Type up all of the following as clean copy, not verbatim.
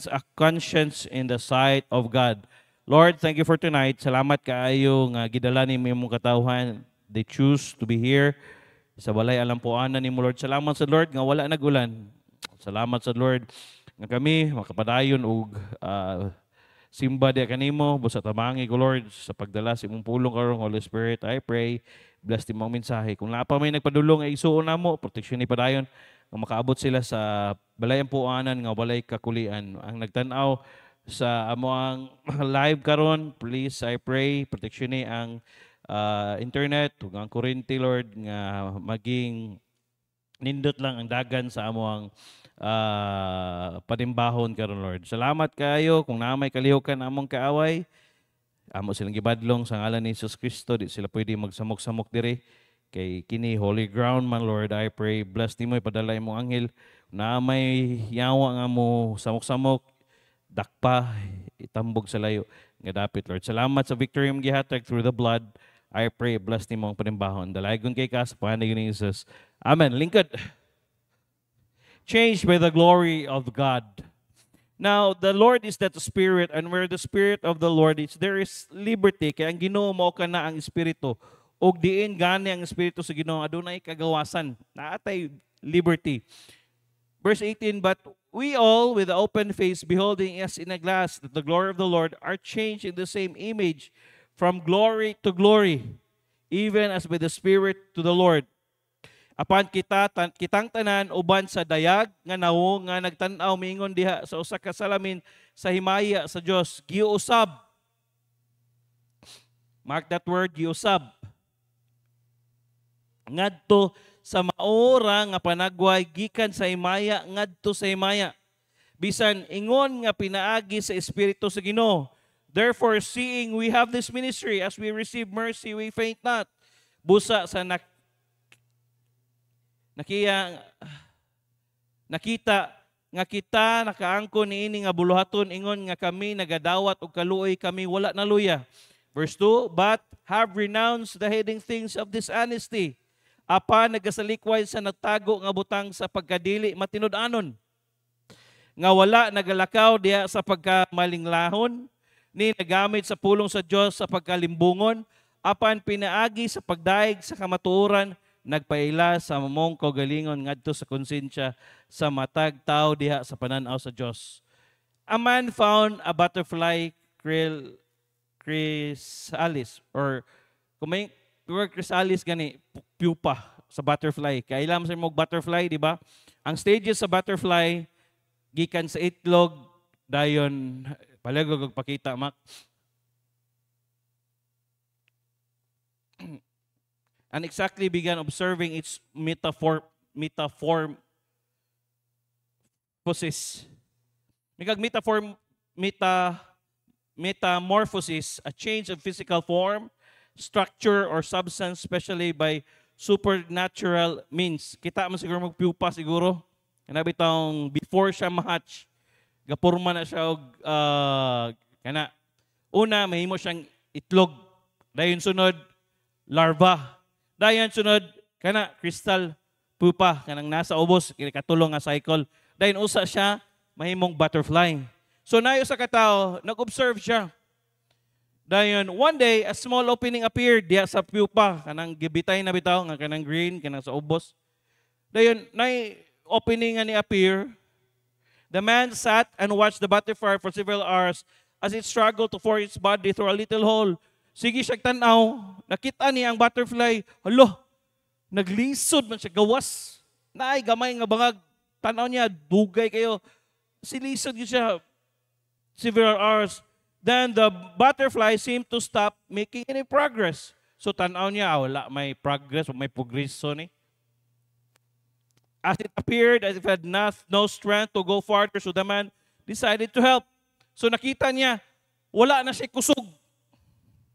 it's a conscience in the sight of God. Lord, thank you for tonight. Salamat kaayo nga gidala ni imong katawhan. They choose to be here sa balay alampuanan ni mo, Lord. Salamat sa Lord nga wala nagulan. Salamat sa Lord nga kami makapadayon og simba di kanimo busa tabangi ko, Lord, sa pagdala sa imong pulong karon, Holy Spirit. I pray bless ti mong mensahe. Kung napa may nagpadulong ay isuon namo, proteksyon ni padayon nga makaabot sila sa balay ampuanan nga walay kakulian. Ang nagtan-aw sa amo ang live karon, please I pray proteksyon ni ang internet ug ang kuryente, Lord, nga maging nindot lang ang dagan sa amo ang panimbahon karon, Lord. Salamat kayo kung naamay kalihukan among kaaway. Amo silang gibadlong sa ngalan ni Jesus Kristo, di sila pwede magsamok-samok diri kay kini holy ground man, Lord. I pray bless nimo ipadala imong anghel na may yawa nga mo samok-samok dakpa itambog sa layo nga dapit, Lord. Salamat sa victory mong gihatag through the blood. I pray bless nimo ang panimbahon. Dalagon kay ka sa pangalan ni Jesus. Amen. Lingkod. Changed by the glory of God. Now, the Lord is that Spirit, and where the Spirit of the Lord is, there is liberty. Kaya ang Ginoo mao kana ang Espiritu. Og diin gani ang Espiritu sa Ginoo, adunay kagawasan. Naatay liberty. Verse 18, but we all, with open face, beholding as in a glass that the glory of the Lord, are changed in the same image, from glory to glory, even as by the Spirit to the Lord. Apan kitang tanan uban sa dayag nga nawo nga nagtan-aw miingon diha sa usa ka salamin sa himaya sa Dios, giusab. Mark that word, giusab. Ngadto sa maora nga panagway gikan sa himaya ngadto sa himaya. Bisan ingon nga pinaagi sa Espiritu sa Ginoo. Therefore, seeing we have this ministry, as we receive mercy, we faint not. Busa sa nakita nga kita nakaangko niini nga buluhaton, ingon nga kami nagadawat og kaluoy, kami wala naluya. Verse 2, but have renounced the hidden things of dishonesty. Apa nagasalikway sa nagtago nga butang sa pagkadili matinud-anon. Nga wala nagalakaw diha sa pagkamalinglahon, ni nagamit sa pulong sa Dios sa pagkalimbungon, apan pinaagi sa pagdaig sa kamatuoran, nagpaila sa mamong kaugalingon ngadto sa konsensya sa matag tao diha sa pananaw sa Dios. A man found a butterfly chrysalis, or kung may word chrysalis gani pupa sa butterfly. Kailan sa mo butterfly, di ba? Ang stages sa butterfly gikan sa itlog dayon palegog og pakita mak. And exactly began observing its metamorphosis. Metamorphosis, a change of physical form, structure, or substance, especially by supernatural means. Kita mo siguro magpupa siguro. Kanabi taong before siya ma-hatch, gapurma na siya og kana. Una, mahimo siyang itlog. Dayon sunod, larva. Dayon sunod, kana crystal pupa kanang nasa ubos, katulong nga cycle. Dayon usa siya mahimong butterfly. So nayo sa katao, nag-observe siya. Dayon one day a small opening appeared diya sa pupa, kanang gibitay na bitaw nga kanang green kanang sa ubos. Dayon nay opening nga ni appear. The man sat and watched the butterfly for several hours as it struggled to force its body through a little hole. Sige siya tanaw, nakita niya ang butterfly, halo, naglisod man siya, gawas. Naay, gamay nga bangag, tanaw niya, dugay kayo. Silisod siya several hours. Then the butterfly seemed to stop making any progress. So tanaw niya, wala may progress, may progreso ni. As it appeared as if it had no strength to go farther, so the man decided to help. So nakita niya, wala na siya kusog.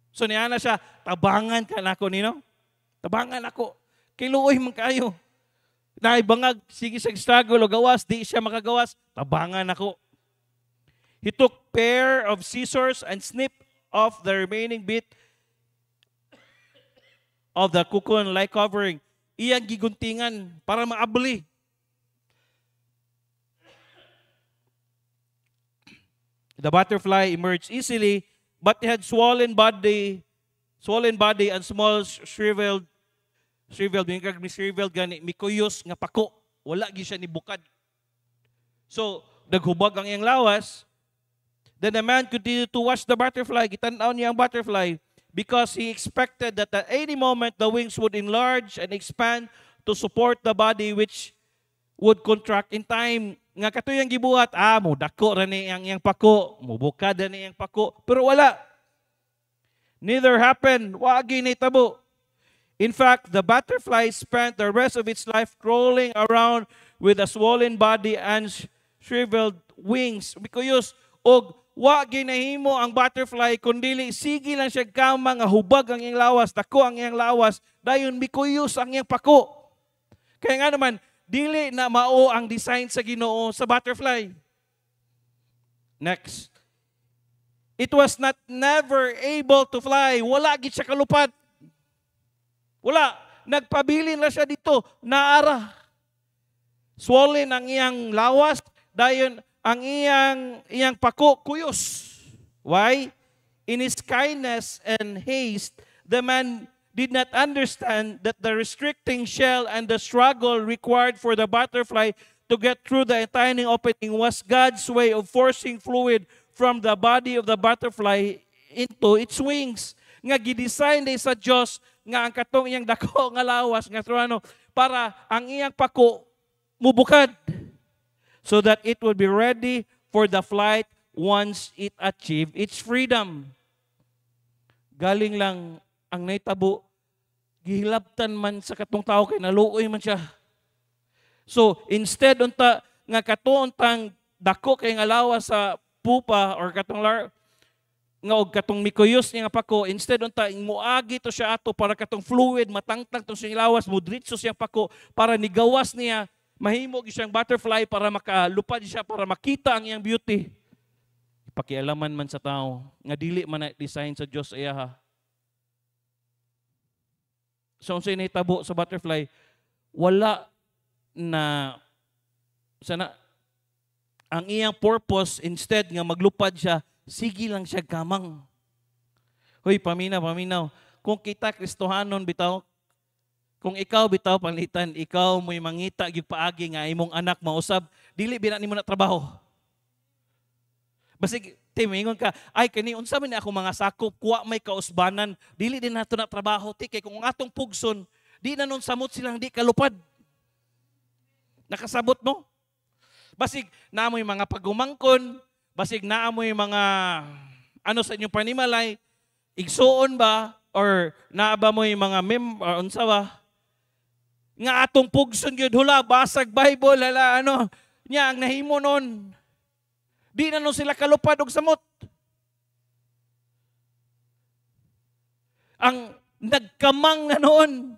So niya na siya, tabangan ka na ako, nino? Tabangan ako. Kiluoy man kayo. Naibangag, sige siya struggle o gawas, di siya makagawas, tabangan ako. He took pair of scissors and snipped off the remaining bit of the cocoon-like covering. Iyang giguntingan para maabli. The butterfly emerged easily, but it had swollen body and small shriveled gani mikuyos nga pako. Wala gi siya ni bukad. So, naghubag ang iyang lawas. Then the man continued to watch the butterfly. Gitanaw niya ang butterfly because he expected that at any moment the wings would enlarge and expand to support the body which would contract in time. Nga katuyang gibuhat, mo dako ra ni ang iyang pako, mubukad ra ni iyang pako, pero wala. Neither happened. Wagi ni tabo. In fact, the butterfly spent the rest of its life crawling around with a swollen body and shriveled wings. Because og wa ginahimo ang butterfly kundili sige lang siya kama nga hubag ang iyang lawas, dako ang iyang lawas, dayon mikuyos ang iyang pako. Kaya nga naman dili na mao ang design sa Ginoo sa butterfly. Next. It was never able to fly. Wala gid siya kalupad. Wala. Nagpabilin na siya dito. Naara. Swollen ang iyang lawas. Dayon ang iyang pako kuyos. Why? In his kindness and haste, the man did not understand that the restricting shell and the struggle required for the butterfly to get through the tiny opening was God's way of forcing fluid from the body of the butterfly into its wings. Nga gidesign day sa Dios nga ang katong iyang dako nga lawas nga trono para ang iyang pako mubukad so that it would be ready for the flight once it achieved its freedom. Galing lang ang naitabo, gihilabtan man sa katong tao kay naluoy man siya. So instead unta nga katuon tang dako kay nga lawas sa pupa or katong nga og katong mikuyos niya nga pako, instead unta muagi to siya ato para katong fluid matangtang to siyang lawas mo diretso siyang pako para nigawas niya mahimo gi siyang butterfly para makalupad siya para makita ang iyang beauty. Pakialaman man sa tao nga dili man na design sa Dios iyaha. So unsay nahitabo sa butterfly, wala na sana ang iyang purpose instead nga maglupad siya, sige lang siya kamang. Hoy, paminaw. Kung kita Kristohanon bitaw, kung ikaw bitaw panglitan, ikaw mo'y mangita gyud paagi nga imong anak mausab, dili bina nimo na trabaho. Basig timingon ka, ay kani unsa man ako mga sakop, kuwa may kausbanan, dili din nato na trabaho ti kay kung atong pugson, di na nun samot silang di kalupad. Nakasabot no? Basig naamoy mga pagumangkon, basig naamoy mga ano sa inyong panimalay, igsuon ba or naaba mo yung mga or unsa ba? Nga atong pugson gyud hula basag Bible hala ano nya ang nahimo nun. Di na nun sila kalupad og samot. Ang nagkamang na noon.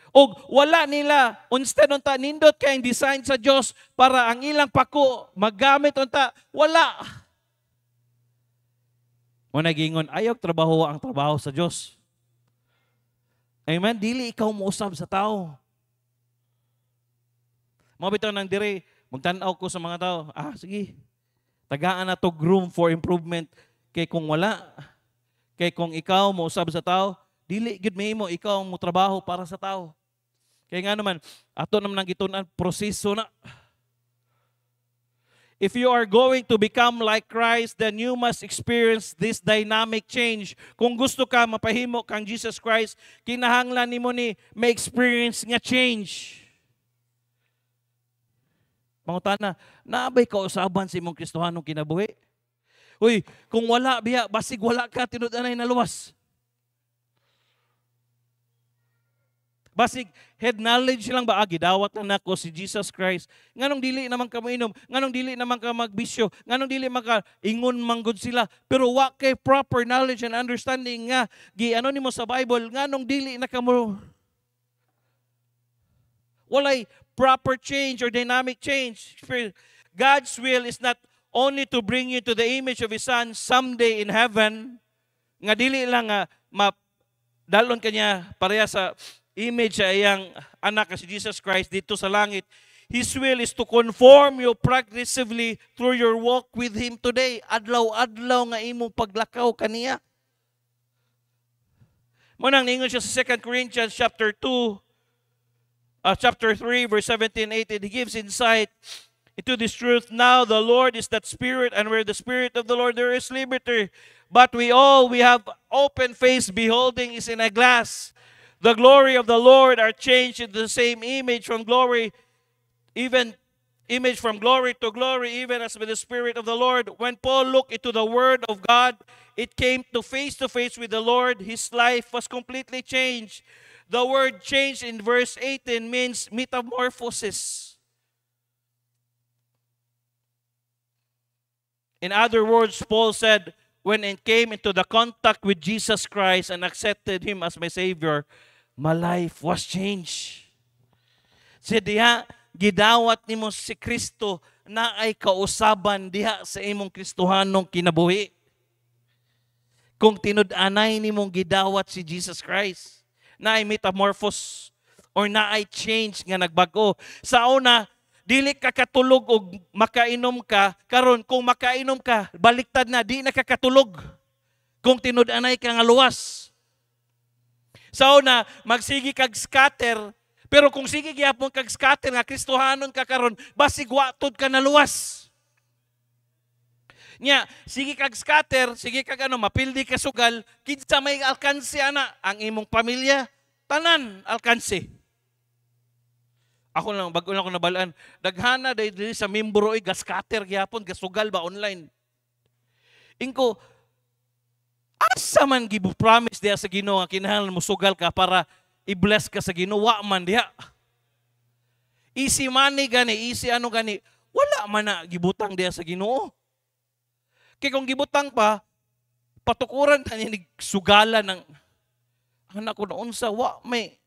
O wala nila, instead unta nindot kay design sa Dios para ang ilang pako magamit unta, wala. O nagingon, ayok trabaho ang trabaho sa Dios. Amen, dili ikaw muusab sa tao. Mabitaw nang dire, magtanaw ko sa mga tao, sige, tagaan na to room for improvement. Kay kung wala, kay kung ikaw muusab sa tao, dili gud mahimo ikaw mo trabaho para sa tao. Kaya nga naman, ato naman ang gitunan, proseso na. If you are going to become like Christ, then you must experience this dynamic change. Kung gusto ka mapahimo kang Jesus Christ, kinahanglan nimo ni may experience nga change. Pangutana, naabay ka usaban sa imong Kristohanong kinabuhi? Uy, kung wala biya, basig wala ka, tinud-anay na luwas. Basig, head knowledge lang ba? Gidawat na nako si Jesus Christ. Nganong dili naman ka mainom, nganong dili naman ka magbisyo, nganong dili maka ingon manggod sila. Pero wa kay proper knowledge and understanding nga, ano nimo sa Bible, nganong dili na ka mo. Walay proper change or dynamic change. God's will is not only to bring you to the image of His Son someday in heaven, nga dili lang nga dalon kanya pareha sa image sa iyang anak si Jesus Christ dito sa langit. His will is to conform you progressively through your walk with Him today. Adlaw-adlaw nga imong paglakaw kaniya. Munang ningon siya sa 2 Corinthians chapter 3, verse 17-18. He gives insight into this truth. Now the Lord is that Spirit, and where the Spirit of the Lord there is liberty. But we have open face beholding is in a glass. The glory of the Lord are changed into the same image from glory, even image from glory to glory, even as with the Spirit of the Lord. When Paul looked into the Word of God, it came to face with the Lord. His life was completely changed. The word change in verse 18 means metamorphosis. In other words, Paul said, when it came into the contact with Jesus Christ and accepted Him as my Savior, my life was changed. Sa diha, gidawat nimo si Kristo na ay kausaban diha sa imong Kristohanong kinabuhi. Kung tinud-anay nimong gidawat si Jesus Christ, na ay metamorphose or na ay change nga nagbago. Sa una, dili ka katulog o makainom ka, karon kung makainom ka, baliktad na, di na kakatulog. Kung tinud-anay ka nga luwas. Sa una, magsigi kag scatter, pero kung sige gyapon kag scatter nga Kristohanon ka karon, basig watod ka na luwas. Nya, sige kag scatter, sige kag mapildi ka sugal, kinsa may alkanse ana, ang imong pamilya, tanan alkanse. Ako lang, bago lang ako nabalaan, daghana dahil sa membro ay scatter gyapon, gasugal ba online. Ingko, asa man gibu-promise diha sa Ginoo nga kinahanglan mo sugal ka para i-bless ka sa Ginoo, wa man diha. Easy money gani, easy gani, wala man na gibutang diha sa Ginoo. Kaya kung gibutang pa, patukuran na niya sugalan ng anak ko noon sa may.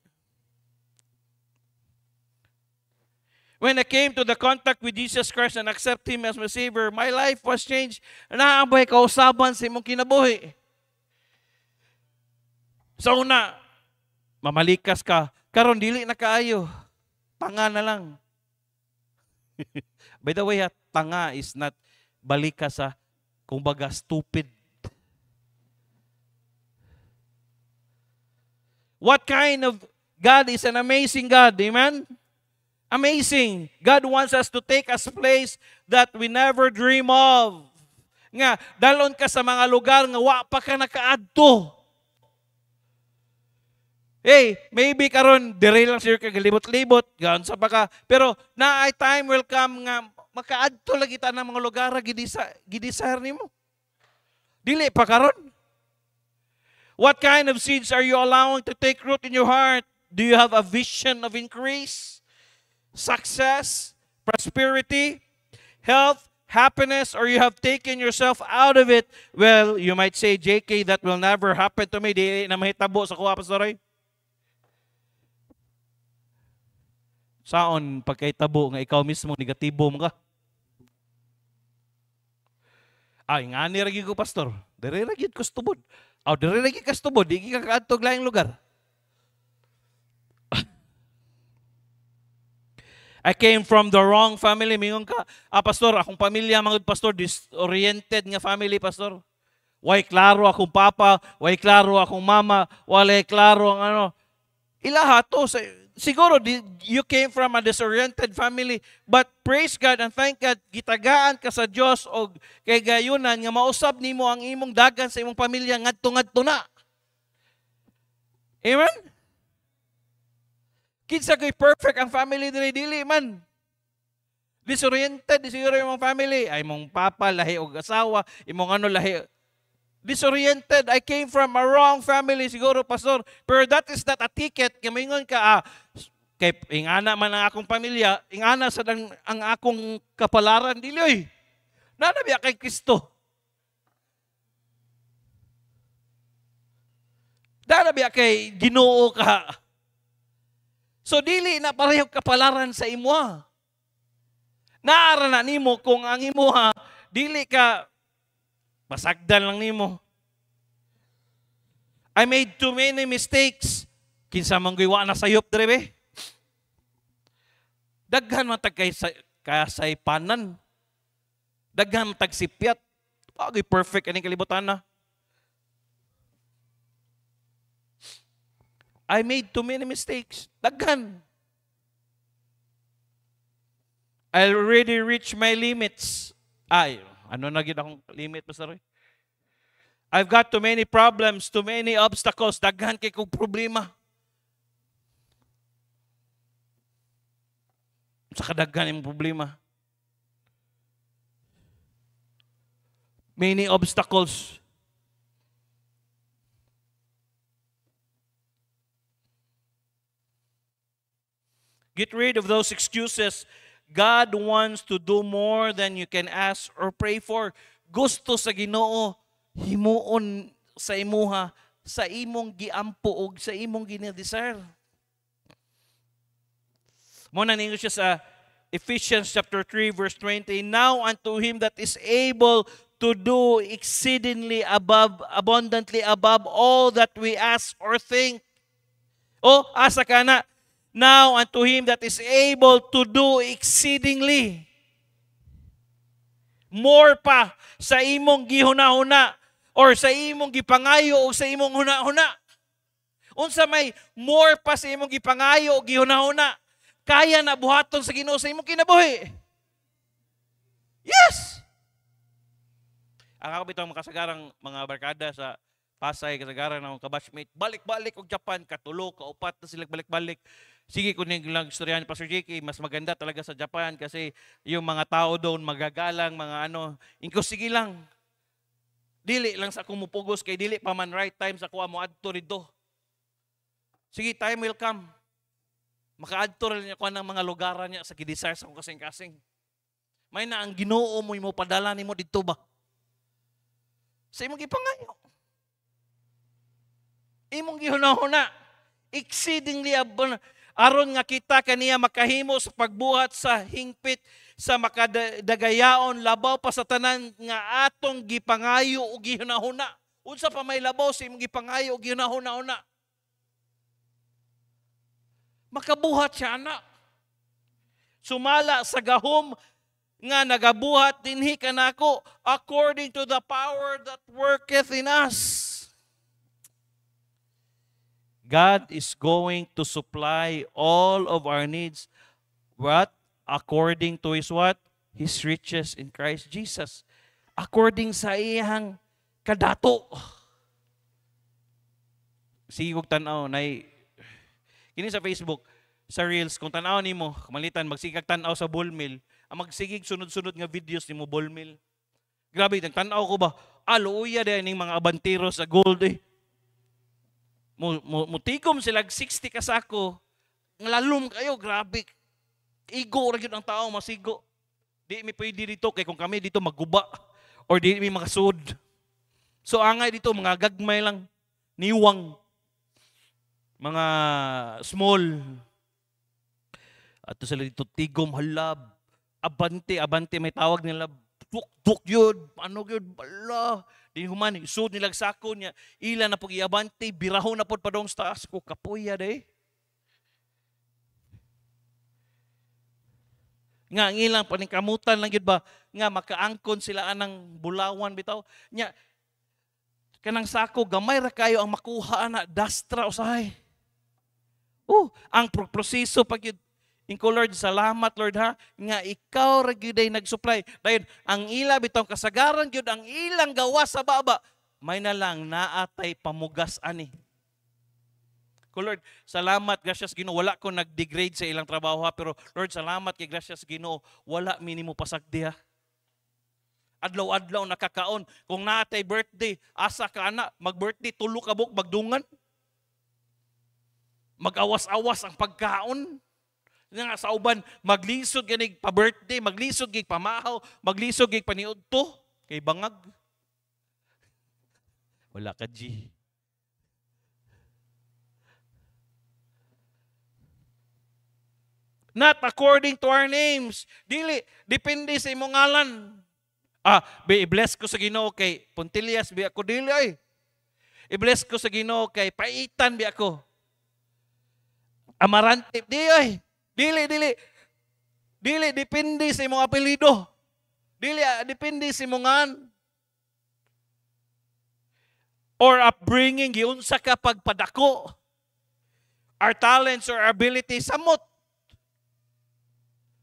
When I came to the contact with Jesus Christ and accept Him as my Savior, my life was changed. Naabay kausaban sa imong kinabuhi. Sa una, mamalikas ka. Karon dili na kaayo. Tanga na lang. By the way, tanga is not balikas sa kumbaga stupid. What kind of God is an amazing God? Amen? Amazing. God wants us to take us place that we never dream of. Nga, dalon ka sa mga lugar nga wa pa ka nakaadto. Hey, maybe karon dire lang sir ka galibot-libot, gaon sa baka, pero na ay time will come nga makaadto lagi ta ng mga lugar gidesire nimo. Dili pa karon. What kind of seeds are you allowing to take root in your heart? Do you have a vision of increase, success, prosperity, health, happiness, or you have taken yourself out of it? Well, you might say, JK, that will never happen to me. Di na mahitabo sa kuha, Pastor Roy. Saon pagkaitabo nga ikaw mismo negatibo mo ka? Ay, nga ni ragi ko, Pastor. Dire ragi ko stubod. Aw, dire ragi ka stubod. Di ka kaadtog laing lugar. I came from the wrong family. Mingon ka, Pastor, akong pamilya, mga Pastor, disoriented nga family, Pastor. Way klaro akong papa, way klaro akong mama, walay klaro ang ilaha to. Siguro, you came from a disoriented family, but praise God and thank God, gitagaan ka sa Diyos o kay gayunan nga mausab nimo ang imong dagan sa imong pamilya ngadto-ngadto na. Amen? Kinsa kay perfect ang family dili man. Disoriented siguro yung family. Ay mong papa lahi og asawa, imong lahi. Disoriented. I came from a wrong family siguro, Pastor. Pero that is not a ticket. Kamingon ka, kay ingana man ang akong pamilya, ingana sa ang akong kapalaran dili oy. Nanabiya kay Kristo. Nanabiya kay Ginoo ka. So dili na pareho kapalaran sa imo. Naara na nimo kung ang imo dili ka masagdan lang nimo. I made too many mistakes. Kinsa man giwa na sayop dire be. Daghan man tag kasaypanan. Daghan man tag sipyat. Pagay perfect aning kalibutan na. I made too many mistakes. Daghan. I already reached my limits. Ay, ano na gid akong limit, Pastor Roy? I've got too many problems, too many obstacles. Daghan kay kong problema. Sa kadaghan yung problema. Many obstacles. Get rid of those excuses. God wants to do more than you can ask or pray for. Gusto sa Ginoo himuon sa imuha, sa imong giampo og sa imong gina-desire. Muna ninyo siya sa Ephesians chapter 3 verse 20. Now unto him that is able to do exceedingly abundantly above all that we ask or think. O, asa ka na. Now unto him that is able to do exceedingly. More pa sa imong gihuna-huna or sa imong gipangayo o sa imong huna-huna. Unsa may more pa sa imong gipangayo o gihuna-huna, kaya na buhaton sa Ginoo sa imong kinabuhi. Yes! Ang ako bitong makasagarang mga barkada sa Pasay, kasagaran ng kabatchmate, balik-balik og Japan, katulo, kaupat na sila balik-balik. Sige, kung lang istoryahan ni Pastor JK, mas maganda talaga sa Japan kasi yung mga tao doon magagalang, mga ano, ingko sige lang. Dili lang sa akong mupugos kay dili pa man right time sa kuha mo adto dito. Sige, time will come. Makaadto rin niya kuha ng mga lugaran niya sa gidesire sa akong kasing-kasing. May na ang Ginoo mo padala nimo dito ba? Sa imong gipangayo. Imong gihuna-huna. Exceedingly abundant. Aron nga kita kaniya makahimo sa pagbuhat sa hingpit sa makadagayaon labaw pa sa tanan nga atong gipangayo o gihuna-huna. Unsa pa may labaw sa imong gipangayo o gihuna-huna? Makabuhat siya anak. Sumala sa gahom nga nagabuhat dinhi kanako according to the power that worketh in us. God is going to supply all of our needs. What? According to His what? His riches in Christ Jesus. According sa iyang kadato. Sige kong tanaw, kini sa Facebook, sa Reels, kung tanaw nimo, kamalitan, magsigag tanaw sa ballmill, ang magsigig sunod-sunod nga videos nimo ballmill. Grabe, tanaw ko ba? Aluya din yung mga abantero sa gold eh. Mutigom sila 60 kasako. Ngalalom kayo, grabe. Igo ra gyud ang tao masigo. Di mi pwede dito kay kung kami dito magguba or di mi makasud. So angay dito mga gagmay lang niwang mga small. Ato sila dito tigom halab. Abante may tawag nila. Duk yun. Ano yun? Bala. Di human, isud nilag sako niya. Ila na pag iabante, birahon na po padong sa taas ko. Kapuya day. Nga, ang ilang paningkamutan lang yun ba? Nga, makaangkon sila anang bulawan bitaw. Nya, kanang sako, gamay ra kayo ang makuha na dastra usahay. Ang proseso pag yun. Inko Lord, salamat Lord ha, nga ikaw ra gyud ay nag-supply. Dayon ang ila bitong kasagaran gyud ang ilang gawa sa baba, may na lang naatay pamugas ani. Ko Lord, salamat gracias Ginoo, wala ko nag-degrade sa ilang trabaho ha, pero Lord salamat kay gracias Ginoo, wala minimo pasagdi ha. Adlaw-adlaw nakakaon, kung naatay birthday, asa ka ana, mag-birthday tulo ka buk magdungan. Mag-awas-awas ang pagkaon. Nga sa uban, maglisod ganig pa-birthday, maglisod gig pamahaw, maglisod gig paniudto, kay bangag. Wala ka, G. Not according to our names. Dili, depende sa imong ngalan. I-bless ko sa Ginoo kay Puntillas, bi ako dili ay. I-bless ko sa Ginoo kay Paitan, bi ako. Amarante, di ay. Dili. Dili depende sa imong apelyido. Dili depende sa imong or upbringing, giunsa ka pagpadako. Our talents or abilities, samot.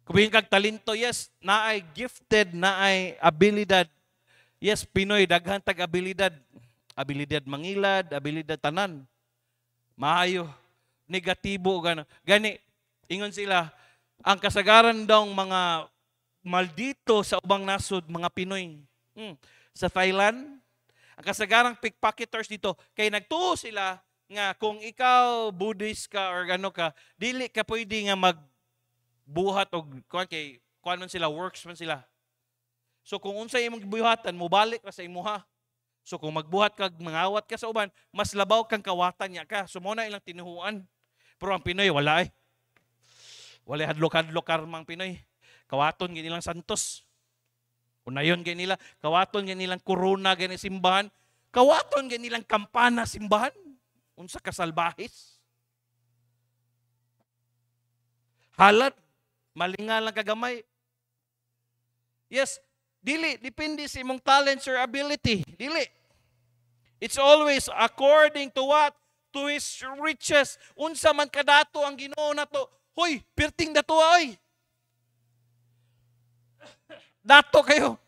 Kubihin kag talento, yes, naay gifted, naay abilidad. Yes, Pinoy, daghan tag abilidad. Abilidad mangilad, abilidad tanan. Maayo, negatibo, gani. Ingon sila, ang kasagaran daw mga maldito sa ubang nasod, mga Pinoy. Sa Thailand, ang kasagarang pickpocketers dito, kay nagtuo sila nga kung ikaw Buddhist ka or ano ka, dili ka pwede nga magbuhat o kuan man sila, works man sila. So kung unsay imong gibuhatan, mobalik ka sa imuha. So kung magbuhat kag mangawat ka sa uban, mas labaw kang kawatan niya ka. So mo na ilang tinuhuan. Pero ang Pinoy wala eh. Wala hadlok-hadlok karmang Pinoy. Kawaton ginilang santos. Unayon gani nila, kawaton gani nilang corona gani simbahan, kawaton gani nilang kampana simbahan. Unsa ka salbahis? Halad, malingal lang kagamay. Yes, dili depende sa imong talents or ability. Dili. It's always according to what? To His riches. Unsa man kadato ang Ginoo nato. Hoy, perting dato oy. Dato kayo.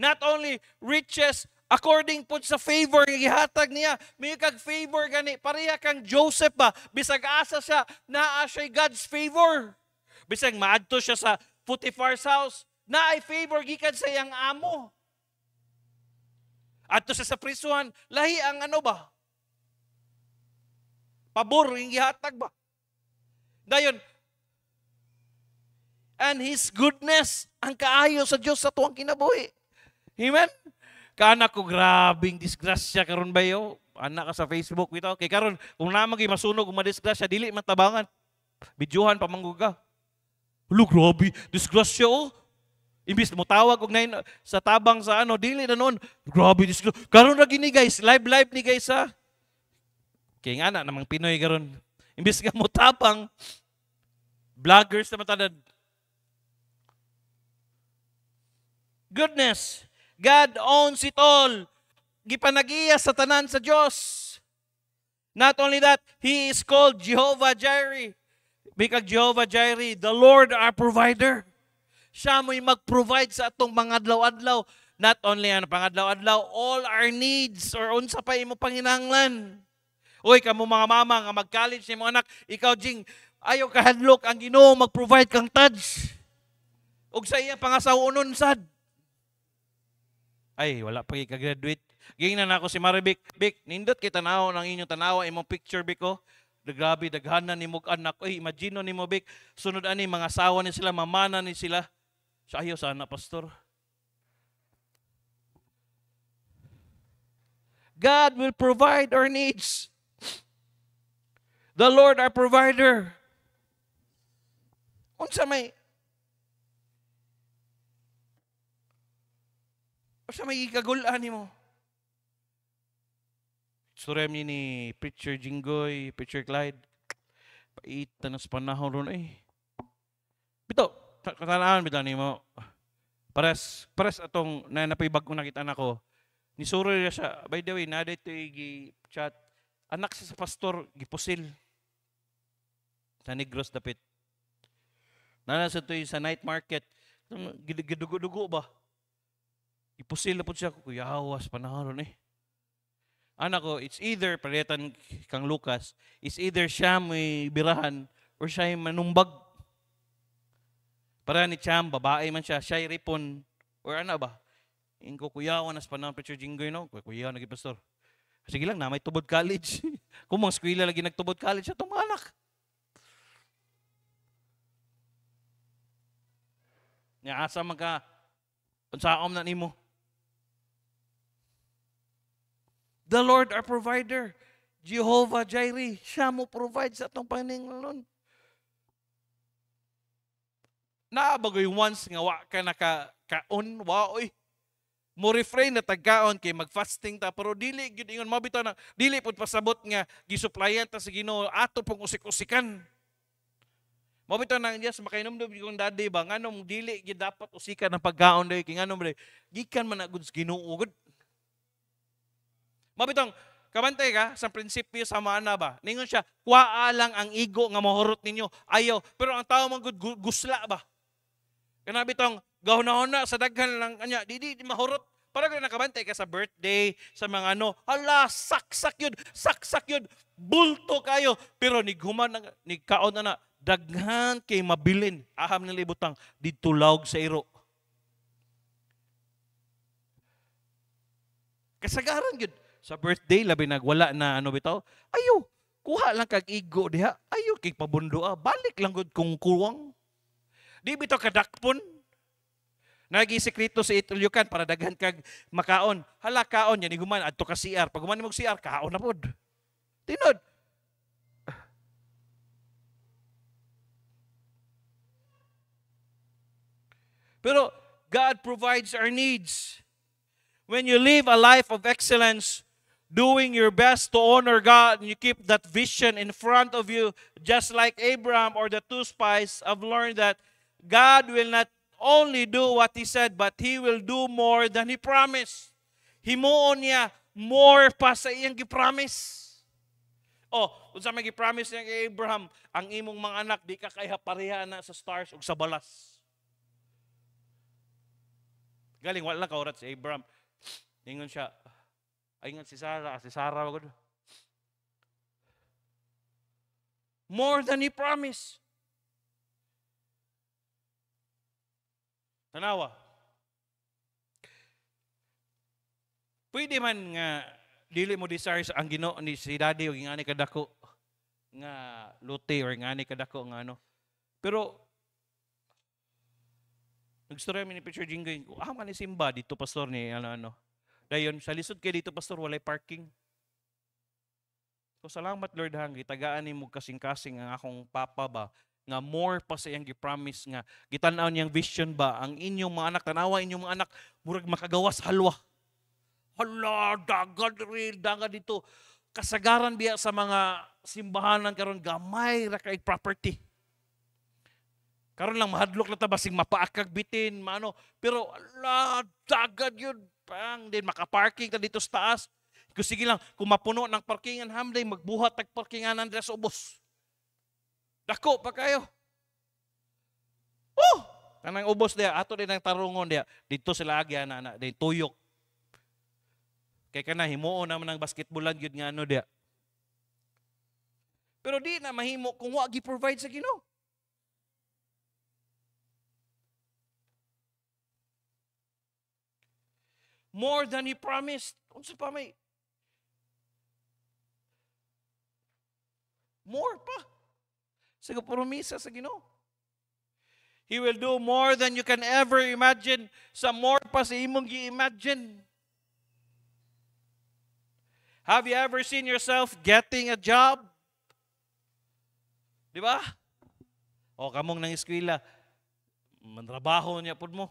Not only riches, according po sa favor nga gihatag niya, may kag favor gani, pareha kang Joseph ba, bisag asa siya, naa siya God's favor. Bisag maadto siya sa Potiphar's house, naay favor gikan sa iyang amo. Adto siya sa prisuhan, lahi ang ano ba? Pabor ang gihatag ba? Dayon, and His goodness, ang kaayo sa Diyos sa tuwang kinabuhi. Amen? Kana ko grabing disgrasya karon bayo. Anak ka sa Facebook bitaw. Kay karon kung namang masunog kung madisgrasya, dili matabangan. Bidyuhan pa mangguga. Hulo, grabe, disgrasya oh. Imbis mo tawag og nain sa tabang sa ano, dili na noon. Grabe, disgrasya. Karon ra gini guys, live ni guys ha. Kay nga na namang Pinoy karon. Imbis nga mo tabang, vloggers na matadad. Goodness. God owns it all. Gipanagiya sa tanan sa Diyos. Not only that, He is called Jehovah Jireh. Bikag Jehovah Jireh, the Lord our provider. Siya mo'y mag-provide sa atong mga adlaw-adlaw. Not only ang pangadlaw-adlaw, all our needs or unsa pa imo panginahanglan. Uy, kamo mga mama nga mag-college ni mga anak, ikaw Jing, ayaw kahadlok ang Ginoo mag-provide kang tads. Ug sa iyang pangasawunon sad. Ay, wala pa ka-graduate. Gingnan ako si Maribik. Bik, nindot kay tanaw ng inyong tanawa, imong picture, Bik, ko. Grabe, daghanan ni mong anak. Ay, imagine ni mo, Bik. Sunod ani, mga asawa ni sila, mamana ni sila. Sa ayaw sana, pastor. God will provide our needs. The Lord our provider. Unsa may ikagulaan mo? Surem ni Preacher Jinggoy, Preacher Clyde. Paitan na sa panahon ron eh. Bito, katanaan bitaw nimo. Pares atong napibag ko nakita nako. Ni suro siya, by the way, naday to gi-chat. Anak siya sa pastor, gipusil. Sa Negros dapit. Nasa to sa night market. Gidugo-dugo ba? Ipusil na po siya, kuyawas, panahon eh. Anak ko, it's either, palitan kang Lucas, it's either siya may birahan or siya may manumbag. Para ni Cham, babae man siya, siya ripon, or ano ba? Ingko kuyawan nas panahon, Preacher Jinggoy, no? Kuyawan naging pastor. Sige lang na, may tubod college. Kung mga eskwela lagi nagtubod college, itong mga anak. Asa magka, unsaom na nimo. The Lord our provider, Jehovah Jireh, siya mo provide sa atong paninglalon. Naabagoy once nga wa ka naka-kaon, waoy. Mo refrain na tagkaon kay mag-fasting ta, pero dili gyud ingon mabitaw na dili pud pasabot nga gisuplayan ta sa Ginoo ato pong usik-usikan. Mabito nang Diyos, makainom doon yung daddy ba? Nganong dili, dapat usika ng pagkaon doon. Kaya nganong, gikan man agad sa Ginoo. Mabitong, kabantay ka sa prinsipyo sa mana ba? Ningon siya, kuwaa lang ang igo nga mahurot ninyo. Ayaw. Pero ang tao man gusla ba? Kaya bitong, gahuna-huna sa daghan lang kanya, di mahurot. Para kung nakabantay ka sa birthday, sa mga hala, saksak yun, bulto kayo. Pero nighuman, nigkaon na daghan kay mabilin. Aham nila ibutang, ditulawg sa iro. Kasagaran yun. Sa birthday, labi nagwala na bitaw. Ayaw, kuha lang kag igo diha. Ayaw, kay pabundo balik lang gud kung kuwang. Di bitaw kadakpon. Nagi-sekreto sa itulyukan para daghan kag makaon. Hala, kaon yan, iguman, adto ka CR. Pag guman mo CR, kaon na pod. Tinod. Pero God provides our needs. When you live a life of excellence, doing your best to honor God, and you keep that vision in front of you, just like Abraham or the two spies, I've learned that God will not only do what He said, but He will do more than He promised. Himuon niya more pa sa iyang gipromise. Kung sa may gipromise niya kay Abraham, ang imong mga anak, di ka kaya pareha na sa stars o sa balas. Galing, wala lang kaurat si Abraham. Ingon siya, ingon si Sarah, wagod. More than He promised. Tanawa. Pwede man nga dili mo desire sa ang Ginoo ni si daddy o ngani kadako nga lote or ngani kadako nga Pero nagstorya mi ni Picture Jinggoy, man ni simba dito pastor ni Dayon sa lisod kay dito pastor walay parking. So salamat Lord gitagaan nimo kasing-kasing ang akong papa ba nga more pa sa iyang gi-promise nga gitan-aw niyang vision ba ang inyong mga anak tanawa inyong mga anak murag makagawas halwa. Hala, dagan dito. Kasagaran biya sa mga simbahanan karon gamay ra kay property. Karon lang mahadlok na ta basing mapaakag bitin pero ala dagan yun pang din makaparking ta dito sa taas. Kung sige lang kung mapuno ng parkingan hamday magbuhat tag parkinganan dira sa ubos. Dako pa kayo. Kanang ubos diya, ato din ang tarungon diya. Dito sila agya na din tuyok. Kay kana himuon naman ang basketballan gyud nga diya. Pero di na mahimo kung wa gi-provide sa Ginoo. More than He promised. Unsa pa may? More pa. Sa promisa sa Ginoo. He will do more than you can ever imagine. Sa more pa sa imong gi-imagine. Have you ever seen yourself getting a job? Di ba? Kamong nang eskwela, mantrabaho niya pud mo.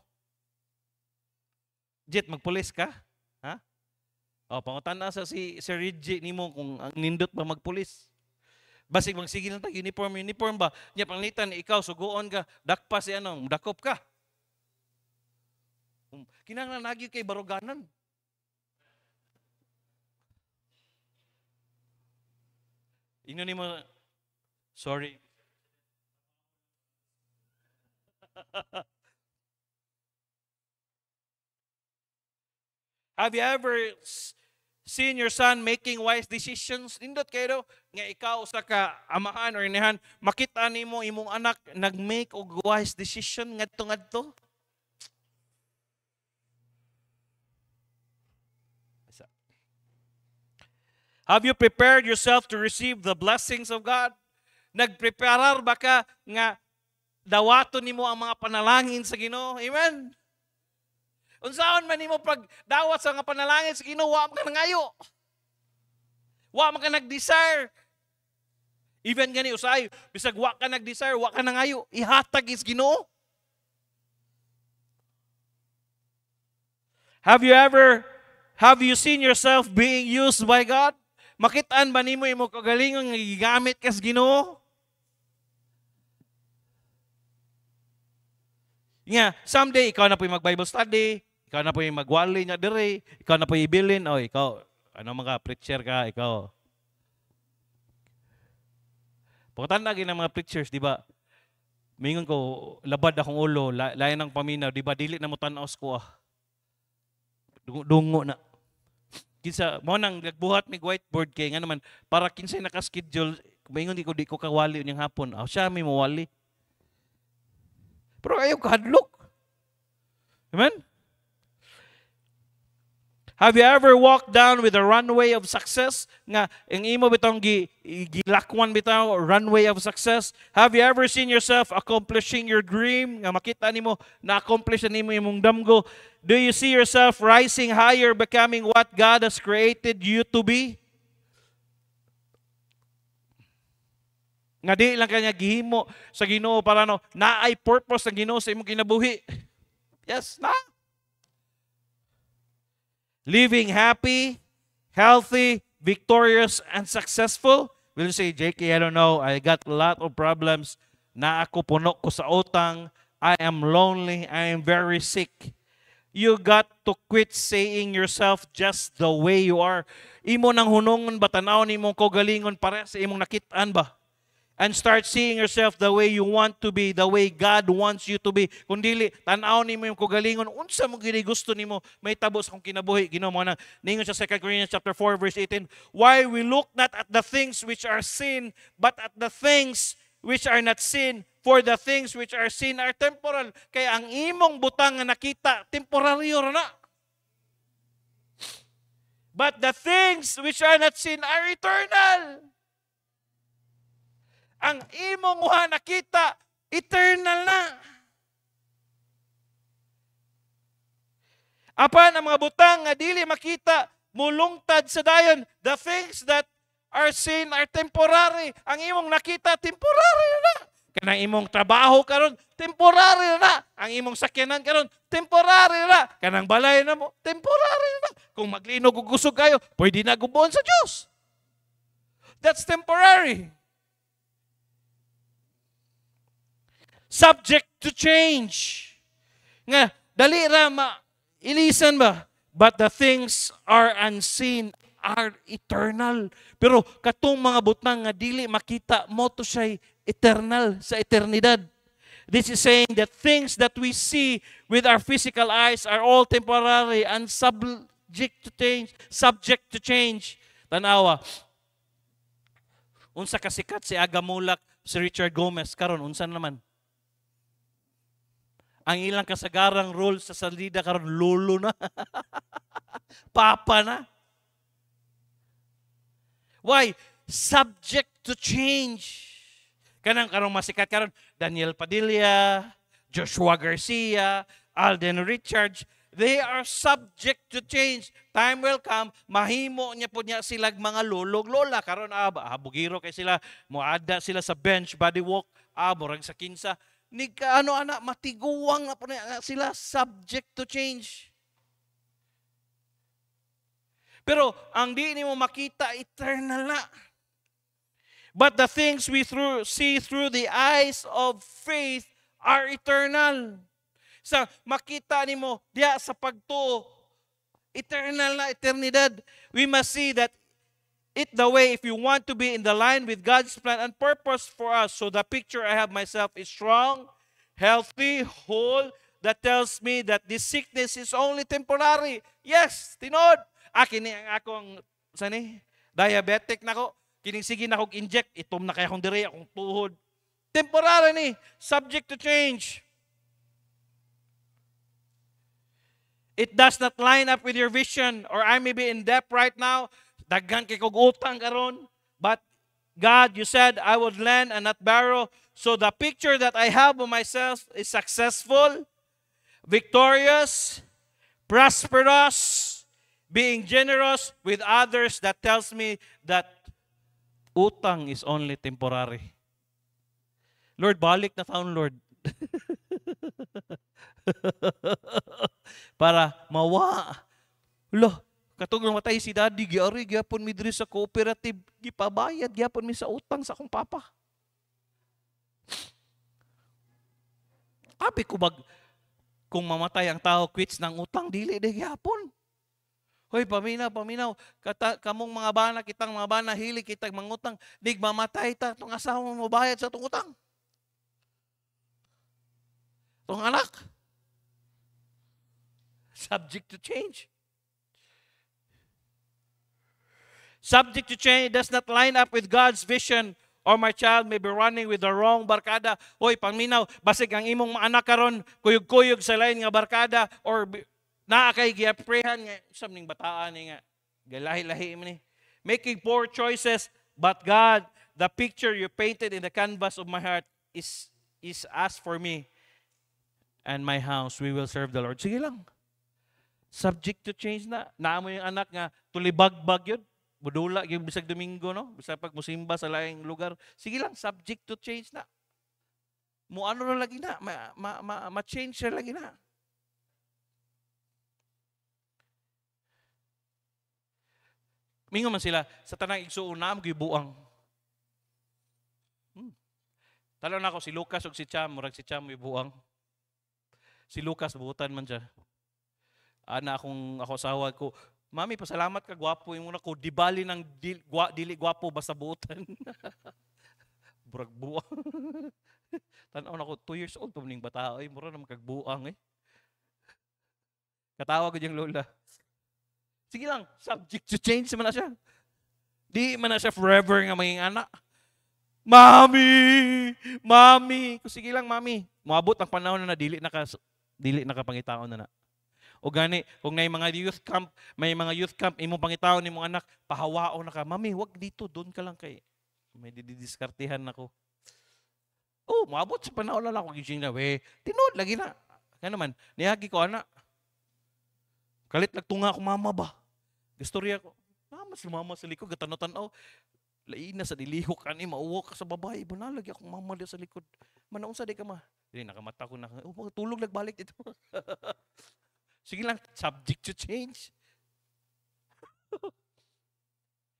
Jet, magpulis ka? Ha? Pangutan na sa si Sir Reggie nimo kung ang nindot ba magpulis. Basig sige lang tag uniform ba? Nya panglitan ikaw suguon ka, dakpa si dakop ka. Kinahanglan lagi kay baruganan. Ino ni mo sorry. Have you ever seen your son making wise decisions? Nindot kayo nga ikaw sa ka amahan or inahan, makita nimo imong anak nag-make og wise decision ngadto-ngadto? Have you prepared yourself to receive the blessings of God? Nagpreparar ba ka nga dawaton nimo ang mga panalangin sa Ginoo? Amen. Unsaon man nimo pag dawat sa mga panalangin sa Ginoo, wa man ka nangayo. Wa man ka nag-desire. Even gani usay, bisag wa ka nag-desire, wa ka nangayo, ihatag is Ginoo. Have you seen yourself being used by God? Makitaan ba nimo imo kagalingon nga gigamit kas Ginoo? Nga, someday, ikaw na po yung mag-Bible study, ikaw na po yung magwali niya dire, ikaw na po yung ibilin, o ikaw, ano mga preacher ka, ikaw. Pagkatan lagi ng mga preachers, di ba? Mingon ko, labad akong ulo, layan ng paminaw, di ba? Dili na mo tanaos ko Dungo na. Kinsa, mo nang nagbuhat mig whiteboard kay nga naman, para kinsay naka-schedule, mingon di ko kawali unyang hapon. Siya may mawali. Pero ayaw kahadlok. Amen? Have you ever walked down with a runway of success? Nga, ang imo bitong gilakwan bitaw, runway of success. Have you ever seen yourself accomplishing your dream? Nga makita nimo na-accomplish na nimo imong damgo. Do you see yourself rising higher, becoming what God has created you to be? Nga di lang kanya gihimo sa Ginoo para naay purpose ng Ginoo sa imong kinabuhi. Yes, na. Living happy, healthy, victorious, and successful. Will you say, JK, I don't know, I got a lot of problems. Na ako puno ko sa utang. I am lonely. I am very sick. You got to quit saying yourself just the way you are. Imo nang hunungon ba, tanaw ni mong kogalingon para sa imong nakitaan ba? And start seeing yourself the way you want to be, the way God wants you to be. Kung dili, tanaw nimo yung kogalingon, unsa mo gini gusto nimo, may tabos akong kinabuhi. Ginoo mo na, ningon sa 2 Corinthians chapter 4, verse 18, why we look not at the things which are sin, but at the things which are not sin, for the things which are sin are temporal. Kaya ang imong butang nga nakita, temporaryo ra na. But the things which are not sin are eternal. Ang imong uha nakita, eternal na. Apan ang mga butang nga dili makita, mulungtad sa dayon. The things that are seen are temporary. Ang imong nakita, temporary na. Kanang imong trabaho karon, temporary na. Ang imong sakyanan karon, temporary na. Kanang balay na mo, temporary na. Kung maglinog ug kusog kayo, pwede na gubon sa Dios. That's temporary. Subject to change. Nga, dali ra ilisan ba? But the things are unseen are eternal. Pero katong mga butang nga dili makita mo to siya eternal sa eternidad. This is saying that things that we see with our physical eyes are all temporary and subject to change. Tanawa. Unsa kasikat si Agamulak, si Richard Gomez karon unsa naman? Ang ilang kasagarang role sa salida karon lolo na. Papa na. Why? Subject to change. Kanang karong masikat karon Daniel Padilla, Joshua Garcia, Alden Richards, they are subject to change. Time will come, mahimo niya po niya silag mga lolog-lola. Karon bugiro kay sila, moada sila sa bench, body walk, murag sa kinsa. Anak, matiguang na po na sila, subject to change. Pero ang di nimo makita, eternal na. But the things we see through the eyes of faith are eternal. Sa makita nimo diya sa pagtuo, eternal na eternidad. We must see that it the way if you want to be in the line with God's plan and purpose for us. So the picture I have myself is strong, healthy, whole, that tells me that this sickness is only temporary. Yes, tinod. Kini ang akong diabetic na ko. Kining sige na kog inject, itom na kaya akong diri akong tuhod. Temporary ni, subject to change. It does not line up with your vision, or I may be in debt right now. Daghan kay kog utang karon, but God, you said I would lend and not borrow. So the picture that I have of myself is successful, victorious, prosperous, being generous with others. That tells me that utang is only temporary. Lord, balik na taon, Lord. Para mawa. Katong matay si daddy, giari, gyapon mi diri sa cooperative, gipabayad, gyapon mi sa utang sa akong papa. Abi ko Kung mamatay ang tao, quits ng utang, dili di gyapon. Hoy, paminaw, paminaw. Kamong mga bana, kitang mga bana, hili kitang mangutang. Dig mamatay ta, itong asawa mo bayad sa itong utang. Itong anak. Subject to change. Subject to change does not line up with God's vision, or my child may be running with the wrong barkada. Hoy, paminaw, basig ang imong mga anak karon kuyog-kuyog sa lain nga barkada, or naa kay giaprehan nga isam ning bataan ni nga galahi-lahi man ni. Making poor choices, but God, the picture you painted in the canvas of my heart is as for me and my house, we will serve the Lord. Sige lang. Subject to change na. Naamo yung anak nga tulibag-bag yun. Budula yung bisag Domingo, no? Bisag pag musimba sa laing lugar. Sige lang, subject to change na. Mo ano na lagi na, ma-change na lagi na. Mingo man sila, sa tanang igsuon na, magibuang. Talo na ako, si Lucas o si Cham, murag si Cham may buang. Si Lucas, buutan man siya. Ana ako asawa ko, Mami, pasalamat ka, gwapo yung muna ko, di bali ng dili gwapo, basta buutan. Murag buang. Tanaw na ako, 2 years old, tumning bata, ay, mura naman kagbuang eh. Katawa ko yung lola. Sige lang, subject to change man na siya. Di man na siya forever nga maging anak. Mami! Mami! Sige lang, mami. Moabot ang panahon na dili nakapangitaon na na. O gani, kung may mga youth camp, imong pangitaon ni mong anak, pahawaon na ka. Mami, wag dito, doon ka lang kay. May didiskartihan ako. Oh, moabot sa panahon na ako gising na, tinood lagi na. Kaya naman, niyagi ko, anak. Kalit nagtunga ako, mama ba? Gastorya ko, mama sa likod, gatanaw-tanaw. Lain na sa dilihok, ani, mauwak ka sa babae. Banalagi akong mama diya sa likod. Manaon sa di ka ma? Hindi, nakamata ko na. Tulog, nagbalik dito. Sige lang, subject to change.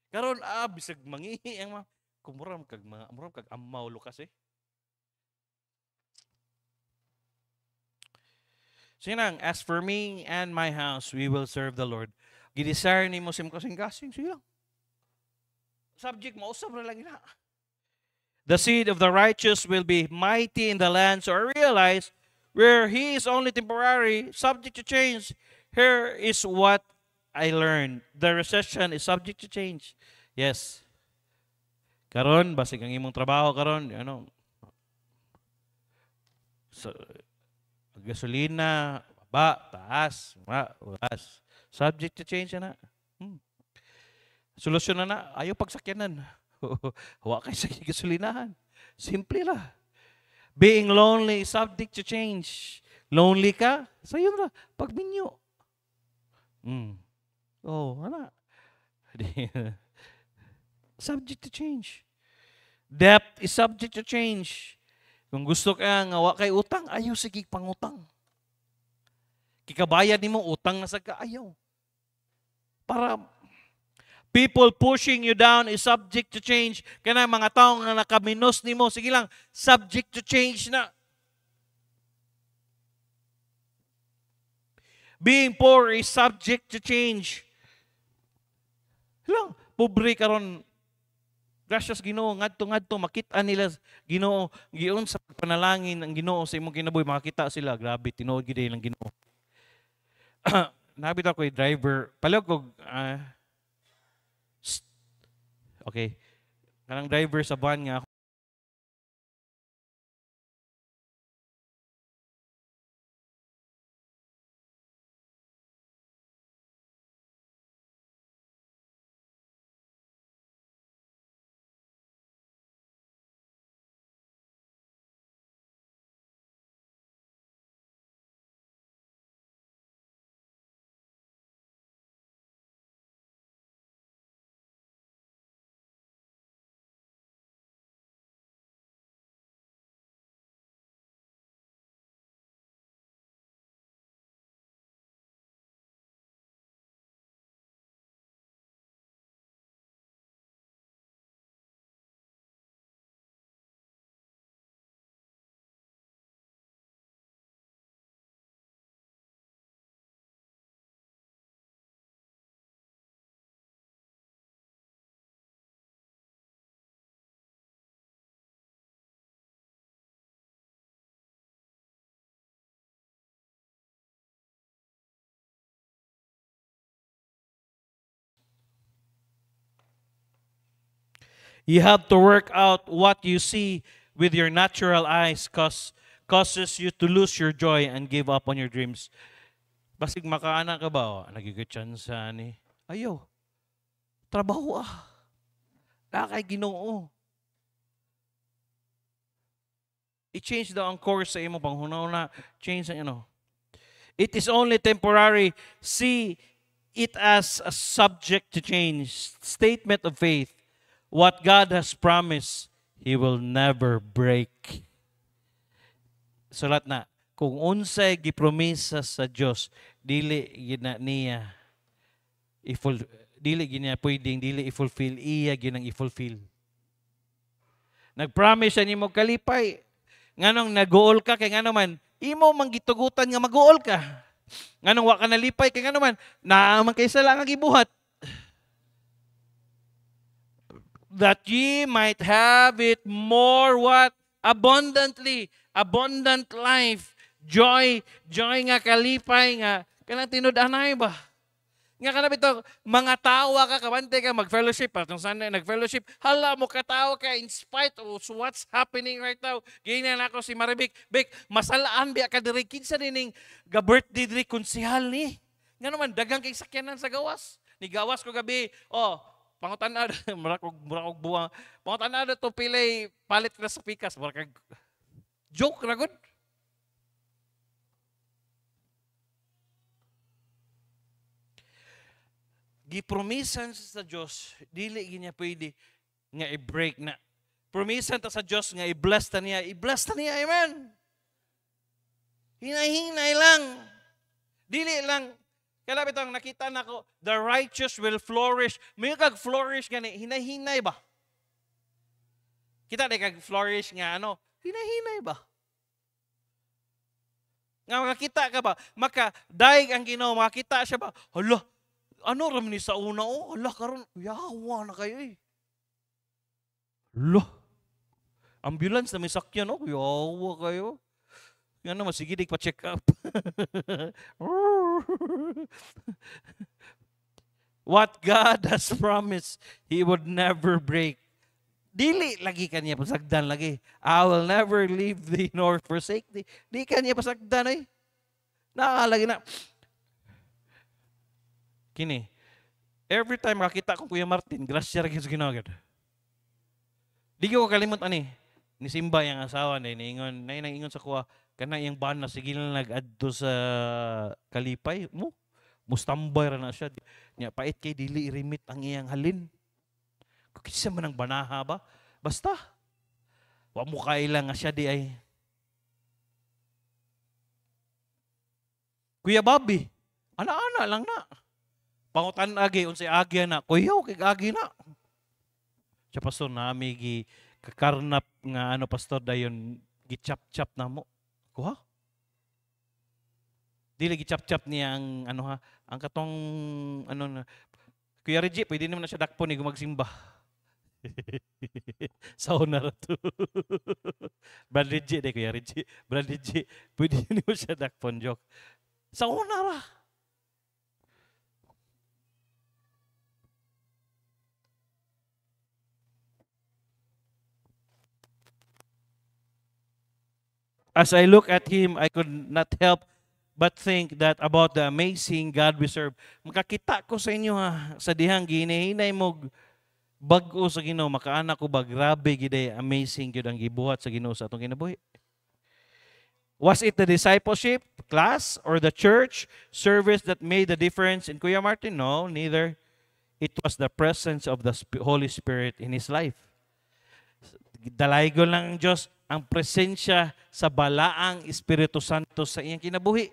Karon, bisag mangihi ang mga. Kumuram kag amaw lo kasi. Sige lang, as for me and my house, we will serve the Lord. Gidesire ni mo sim kasing-kasing, sige lang. Subject mo, usap na lang na. The seed of the righteous will be mighty in the land. So I realize where he is only temporary, subject to change. Here is what I learned. The recession is subject to change. Yes. Karon, basig ang imong trabaho karon, so, gasolina, taas. Subject to change na. Solusyon na, ayaw pagsakyanan. Huwag kayo sa gasolinahan. Simple lah. Being lonely is subject to change. Lonely ka? Sayo na, pagminyo. Wala. Subject to change. Debt is subject to change. Kung gusto ka nga wa kay utang, ayaw sige pangutang. Kikabayad nimo utang na sa kaayaw. Para people pushing you down is subject to change. Kana mga taong nga nakaminos nimo, sige lang, subject to change na. Being poor is subject to change. Lang, pobre karon. Gracias Ginoo, ngadto makita nila Ginoo, giun sa panalangin ang Ginoo sa imong kinabuhi, makakita sila. Grabe, tinuod gid lang Ginoo. Nabit ako driver, palog ko okay. Kanang driver sa van nga You have to work out what you see with your natural eyes causes you to lose your joy and give up on your dreams. Basig makaana ka ba? Oh, nagigitsansa ni. Ayaw. Trabaho ah. Nakay Ginoo. I-change daw ang course sa imo panghunaw na. Change ang It is only temporary. See it as a subject to change. Statement of faith. What God has promised, He will never break. Sulat na, kung unsay gipromisa sa Dios, dili gina niya dili gina pwedeng dili i-fulfill, iya ginang i-fulfill. Nag-promise siya nimo kalipay, nganong nag-goal ka kay ngano man imo man gitugutan nga mag-goal ka. Nganong wa ka nalipay kay ngano man naaman kay sala nga gibuhat. That ye might have it more what? Abundantly. Abundant life. Joy nga kalipay nga. Kanang tinud-anay ba? Nga ka na bito, mga tawa ka, kabante ka, mag-fellowship. Patong Sunday, nag-fellowship. Hala mo, katawa ka in spite of what's happening right now. Ganyan ako si Maribik. Bek, masalaan biya ka diri. Kinsa nining ga-birthday diri konsihal ni. Nga naman, dagang kay sakyanan sa gawas. Ni gawas ko gabi, pangutan na, murakog buwang. Pangutan na to pilay, palit na sa pikas. Murakag, joke na good. Gipromisan sa Diyos, dili niya pwede nga i-break na. Promisan ta sa Diyos nga i-bless ta niya, amen. Hinay-hinay lang. Dili lang. Kaya bitong nakita na ko, the righteous will flourish. May kag-flourish gani, hinay-hinay ba? Kita na kag-flourish nga hinay-hinay ba? Nga makakita ka ba? Makadaig ang Ginoo, makakita siya ba? Hala, ano ram ni sa una hala karon yawa na kayo eh. Hala. Ambulance na may sakyan yawa kayo. Yan naman, sige dik pa-check up. What God has promised, He would never break. Dili lagi kanya pasagdan lagi. I will never leave thee nor forsake thee. Di kanya pasagdan eh. Nakalagi na. Kini, every time makita ko Kuya Martin, grasya rin sa ginagad. Di ko kalimot ni Simba yung asawa na ingon sa kuha, kana yung ban na sige lang nag-adto sa kalipay mo. Mustambay ra na siya. Nya pait kay dili irimit ang iyang halin. Kisa man ang banaha ba? Basta. Wa mo kailang nga siya di ay. Kuya Bobby, ana-ana lang na. Pangutan agi, unsay agi na. Kuyaw, kay agi na. Siya pastor, nami kakarnap nga pastor dayon gichap-chap na mo. Kuha? Dili gichap-chap niya ang ang katong na. Kuya Reggie, pwede naman na siya dakpo ni gumagsimba. Sa na to. Brad Reggie, Kuya Reggie. Brad Reggie, pwede naman siya dakpon joke. Sa una ra. As I look at him, I could not help but think that about the amazing God we serve. Makakita ko sa inyo sa dihang ginahinay mo bag-o sa Ginoo, makaana ko ba grabe giday amazing gyud ang gibuhat sa Ginoo sa atong kinabuhi. Was it the discipleship class or the church service that made the difference in Kuya Martin? No, neither. It was the presence of the Holy Spirit in his life. Dalaygon lang ang Diyos ang presensya sa balaang Espiritu Santo sa iyang kinabuhi.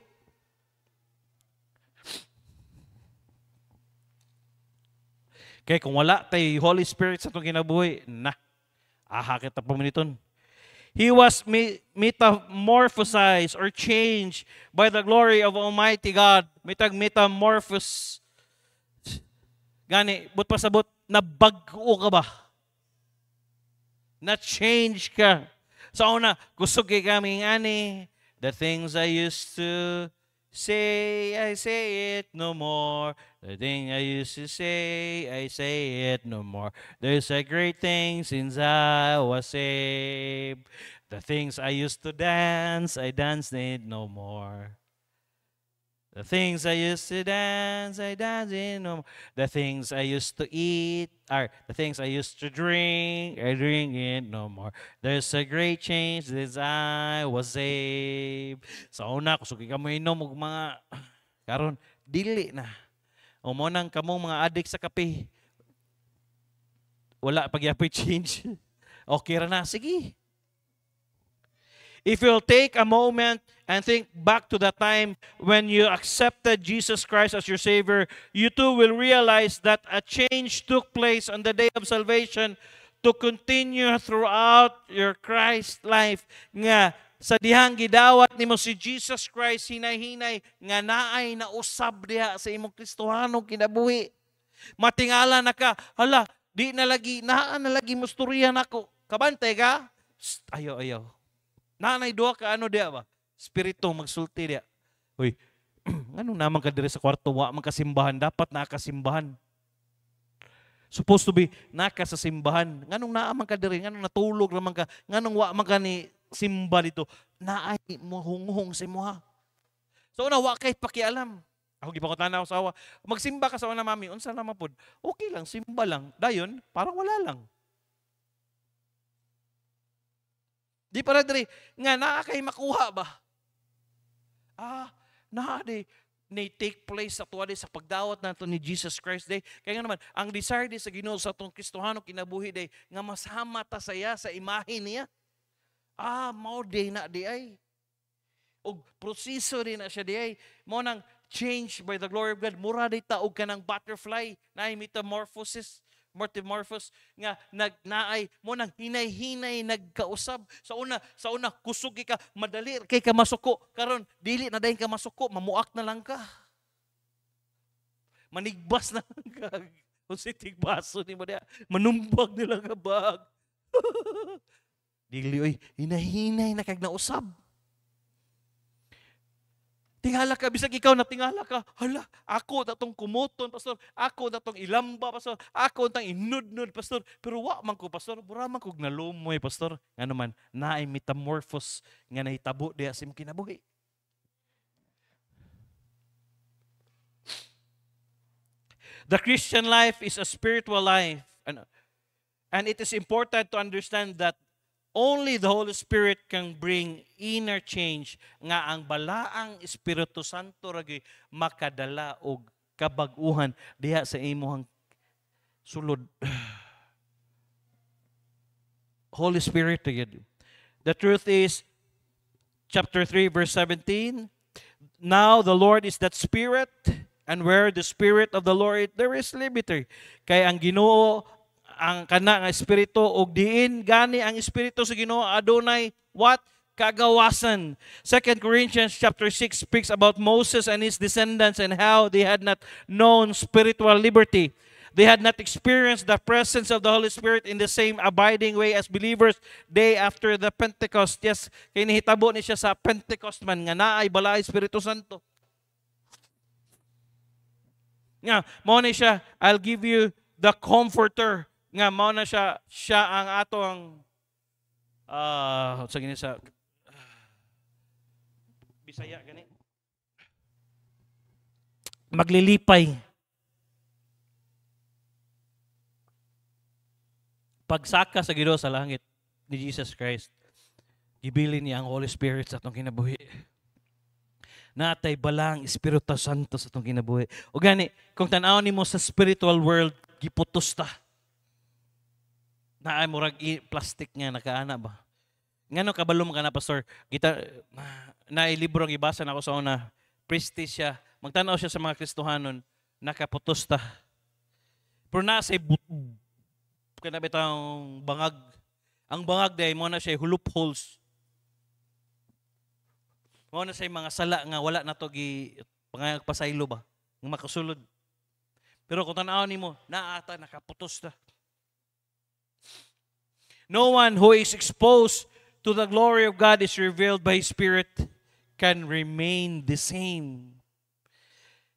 Kaya kung wala tay Holy Spirit sa itong kinabuhi, aha kita pamaniton. He was metamorphosized or changed by the glory of Almighty God. Metamorphos. Gani, but pasabot, nabag-o ka ba? Na-change ka. Sa una, kusog kay kami the things I used to I say it no more. The thing I used to say, I say it no more. There's a great thing since I was saved. The things I used to dance, I dance it no more. The things I used to dance, I dance it no more. The things I used to eat, or the things I used to drink, I drink it no more. There's a great change since I was saved. Sa una, kusugi ka mo inom og mga, karon dili na. O mo nang kamong mga adik sa kape. Wala pagyapoy change. Okay ra na, sige. If you'll take a moment and think back to the time when you accepted Jesus Christ as your Savior, you too will realize that a change took place on the day of salvation to continue throughout your Christ life. Nga, sa dihang gidawat nimo si Jesus Christ, hinay-hinay, nga naay nausab diha sa imong Kristohanong kinabuhi. Matingala na ka, hala, di na lagi, naa na lagi musturya nako. Kabantay ka? Ayaw. Nanay duha ka ano dia ba? Espiritu magsulti dia. Uy, anong naman ka dire sa kwarto wa man kasimbahan, dapat nakasimbahan. Supposed to be naka sa simbahan. Nganong naa man ka dire, nganong natulog naman ka, nganong wa man ka ni simba dito. Naay mo hunghong sa imuha. So una wa kay pakialam. Ako gipakot na ako sa awa. Magsimba ka sa una mami, unsa naman pod? Okay lang, simba lang. Dayon, parang wala lang. Di para diri nga naa kay makuha ba? Naa di take place sa tuwa sa pagdawat nato ni Jesus Christ day. Kaya nga naman ang desire di sa Ginoo sa atong Kristohano kinabuhi day nga masama ta saya sa imahe niya. Mao day na di ay. Og proseso din na siya di ay. Mo nang change by the glory of God. Mura day ta og kanang butterfly na metamorphosis nga naay mo nang hinay-hinay nagkausab sa una kusog ka madali kay ka masuko karon dili na dayon ka masuko mamuak na lang ka manigbas na lang ka kung si tigbaso ni mo dia manumbag nila ka bag dili oy hinay-hinay na kag nausab. Tingala ka, bisag ikaw na tingala ka, hala, ako datong kumuton, pastor, ako datong ilamba, pastor, ako datong inudnud, pastor, pero wa man ko, pastor, bura man ko nalumoy, pastor, nga naman, naay metamorphos, nga nahitabo diya sa imong kinabuhi. The Christian life is a spiritual life, and it is important to understand that only the Holy Spirit can bring inner change nga ang balaang Espiritu Santo ragi makadala og kabag-uhan diha sa imong sulod. Holy Spirit again. The truth is, chapter 3, verse 17, now the Lord is that Spirit, and where the Spirit of the Lord, there is liberty. Kay ang Ginoo ang kana nga espiritu og diin gani ang espiritu sa Ginoo adunay what kagawasan. 2 Corinthians chapter 6 speaks about Moses and his descendants and how they had not known spiritual liberty. They had not experienced the presence of the Holy Spirit in the same abiding way as believers day after the Pentecost. Yes, kay nihitabo ni siya sa Pentecost man nga naay balay Espiritu Santo. Nga mao ni siya, I'll give you the comforter. Nga mao na siya ang atong sa gini sa Bisaya gani maglilipay pagsaka sa Ginoo sa langit ni Jesus Christ. Gibilin niya ang Holy Spirit sa atong kinabuhi. Natay balang Espiritu Santo sa atong kinabuhi. O gani kung tan-aw nimo sa spiritual world giputos ta. Naay murag plastic nga nakaana ba? Ngano kabalo ka na pastor? Kita naay libro ang ibasa nako sa una. Prestige siya. Magtanaw siya sa mga Kristohanon, nakaputos ta. Pero nasa kana bitang bangag. Ang bangag day mo na siya loopholes. Mo na siya mga sala nga wala na to gi pangagpasaylo ba? Nga makasulod. Pero kung tanaw nimo, naata nakaputos ta. No one who is exposed to the glory of God is revealed by His Spirit. can remain the same.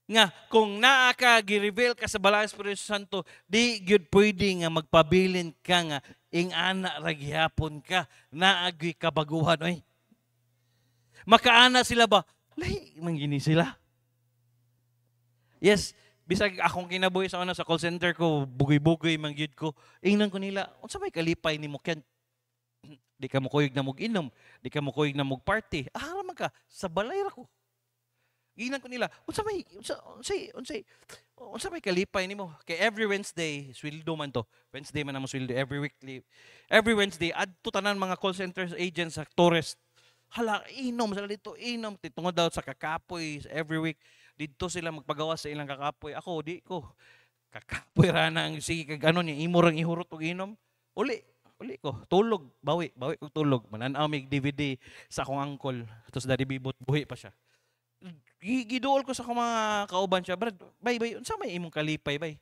Nga, kung naa ka, gi-reveal ka sa Balang Espiritu Santo, di gyud pwede nga magpabilin ka nga, ing ana ragyapon ka, naagi kabaguhan, oy. Makaana sila ba? Lahi, manggini sila. Yes, bisag akong kinabuhi sa sa call center ko, bugoy-bugoy, mangyud ko, ingnan ko nila, unsa may kalipay ni mo, Ken? Di ka mo kuyog na mag-inom, di ka mo kuyog na mag-party. Alam ka, sa balay ra ko. Ginan ko nila, unsa may kalipay nimo? Kay every Wednesday, sweldo man to. Wednesday man ang sweldo every weekly. Every Wednesday adto tanan mga call centers agents sa tourist. Hala, inom sila dito, inom tungod daw sa kakapoy every week. Dito sila magpagawa sa ilang kakapoy. Ako di ko kakapoy ra nang sige kag ano ni imo rang ihurot og inom. Uli ko tulog, bawi ko tulog. Mananaw mig DVD sa akong uncle. Tapos daddy bibot buhi pa siya. Giduol ko sa mga kauban siya, Brad, bay, unsa may imong kalipay, bay?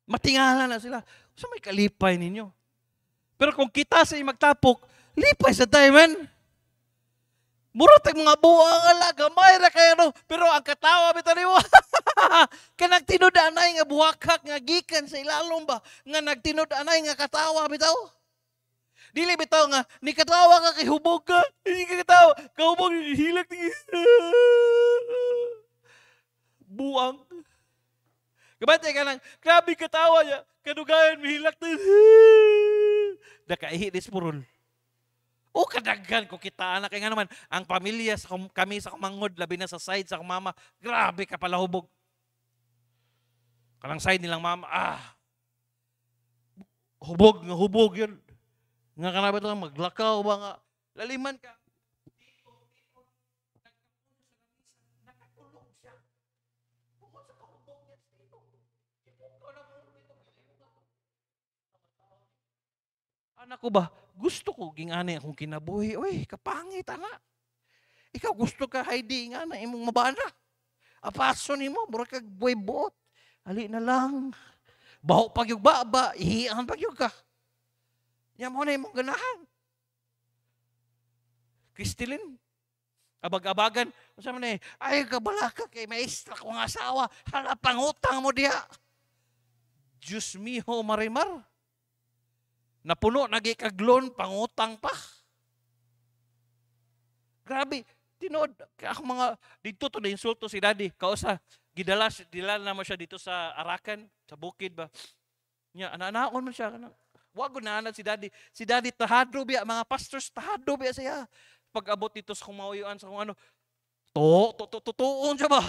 Matingala na sila. Unsa may kalipay ninyo? Pero kung kita sa magtapok, lipay sa tayo, man. Murot ang mga buwang ala, gamay ra kayo, no? Pero ang katawa, bito niyo, kanang tinud-anay nga buhakak nga gikan sa ilalong ba? Nga nagtinud-anay nga katawa, bitaw. Dili bitaw nga, ni katawa ka kay hubog ka. Hindi ka katawa. Kahubog, hilag ni buang. Kabantay ka lang, grabe katawa niya. Kadugayan, mihilak na. Nakaihi ni Spurul. O kadaghan ko kita anak. Kaya nga naman, ang pamilya, kami sa kumangod, labi na sa side sa mama, grabe ka pala hubog. Kanang side nilang mama, hubog yun. Nga ka na ba ito, maglakaw ba nga? Laliman ka. Nakatulog siya. Bukod sa kahubog niya, anak ko ba, gusto ko gingani akong kinabuhi. Uy, kapangit, anak. Ikaw gusto ka, Heidi, nga na imong mabana. Apaso ni mo, mura kag buhay-buot. Ali na lang. Baho pag yung baba, ihiyan pag yung ka. Yan mo na yung ganahan. Kristilin, abag-abagan. Masabi na ay kabalaka kay maestra kong asawa. Hala, pangutang mo diya. Diyos miho, marimar. Napuno, nagikaglon, pangutang pa. Grabe, tinood. Ako mga, dito to na insulto si daddy. Kausa, gidala na mo siya dito sa Arakan, sa bukid ba. Nya, ananaon mo siya. Wag na si daddy. Si daddy tahado biya, mga pastors tahado biya siya. Pag abot dito sa kumauyuan sa kung ano, tuon siya ba?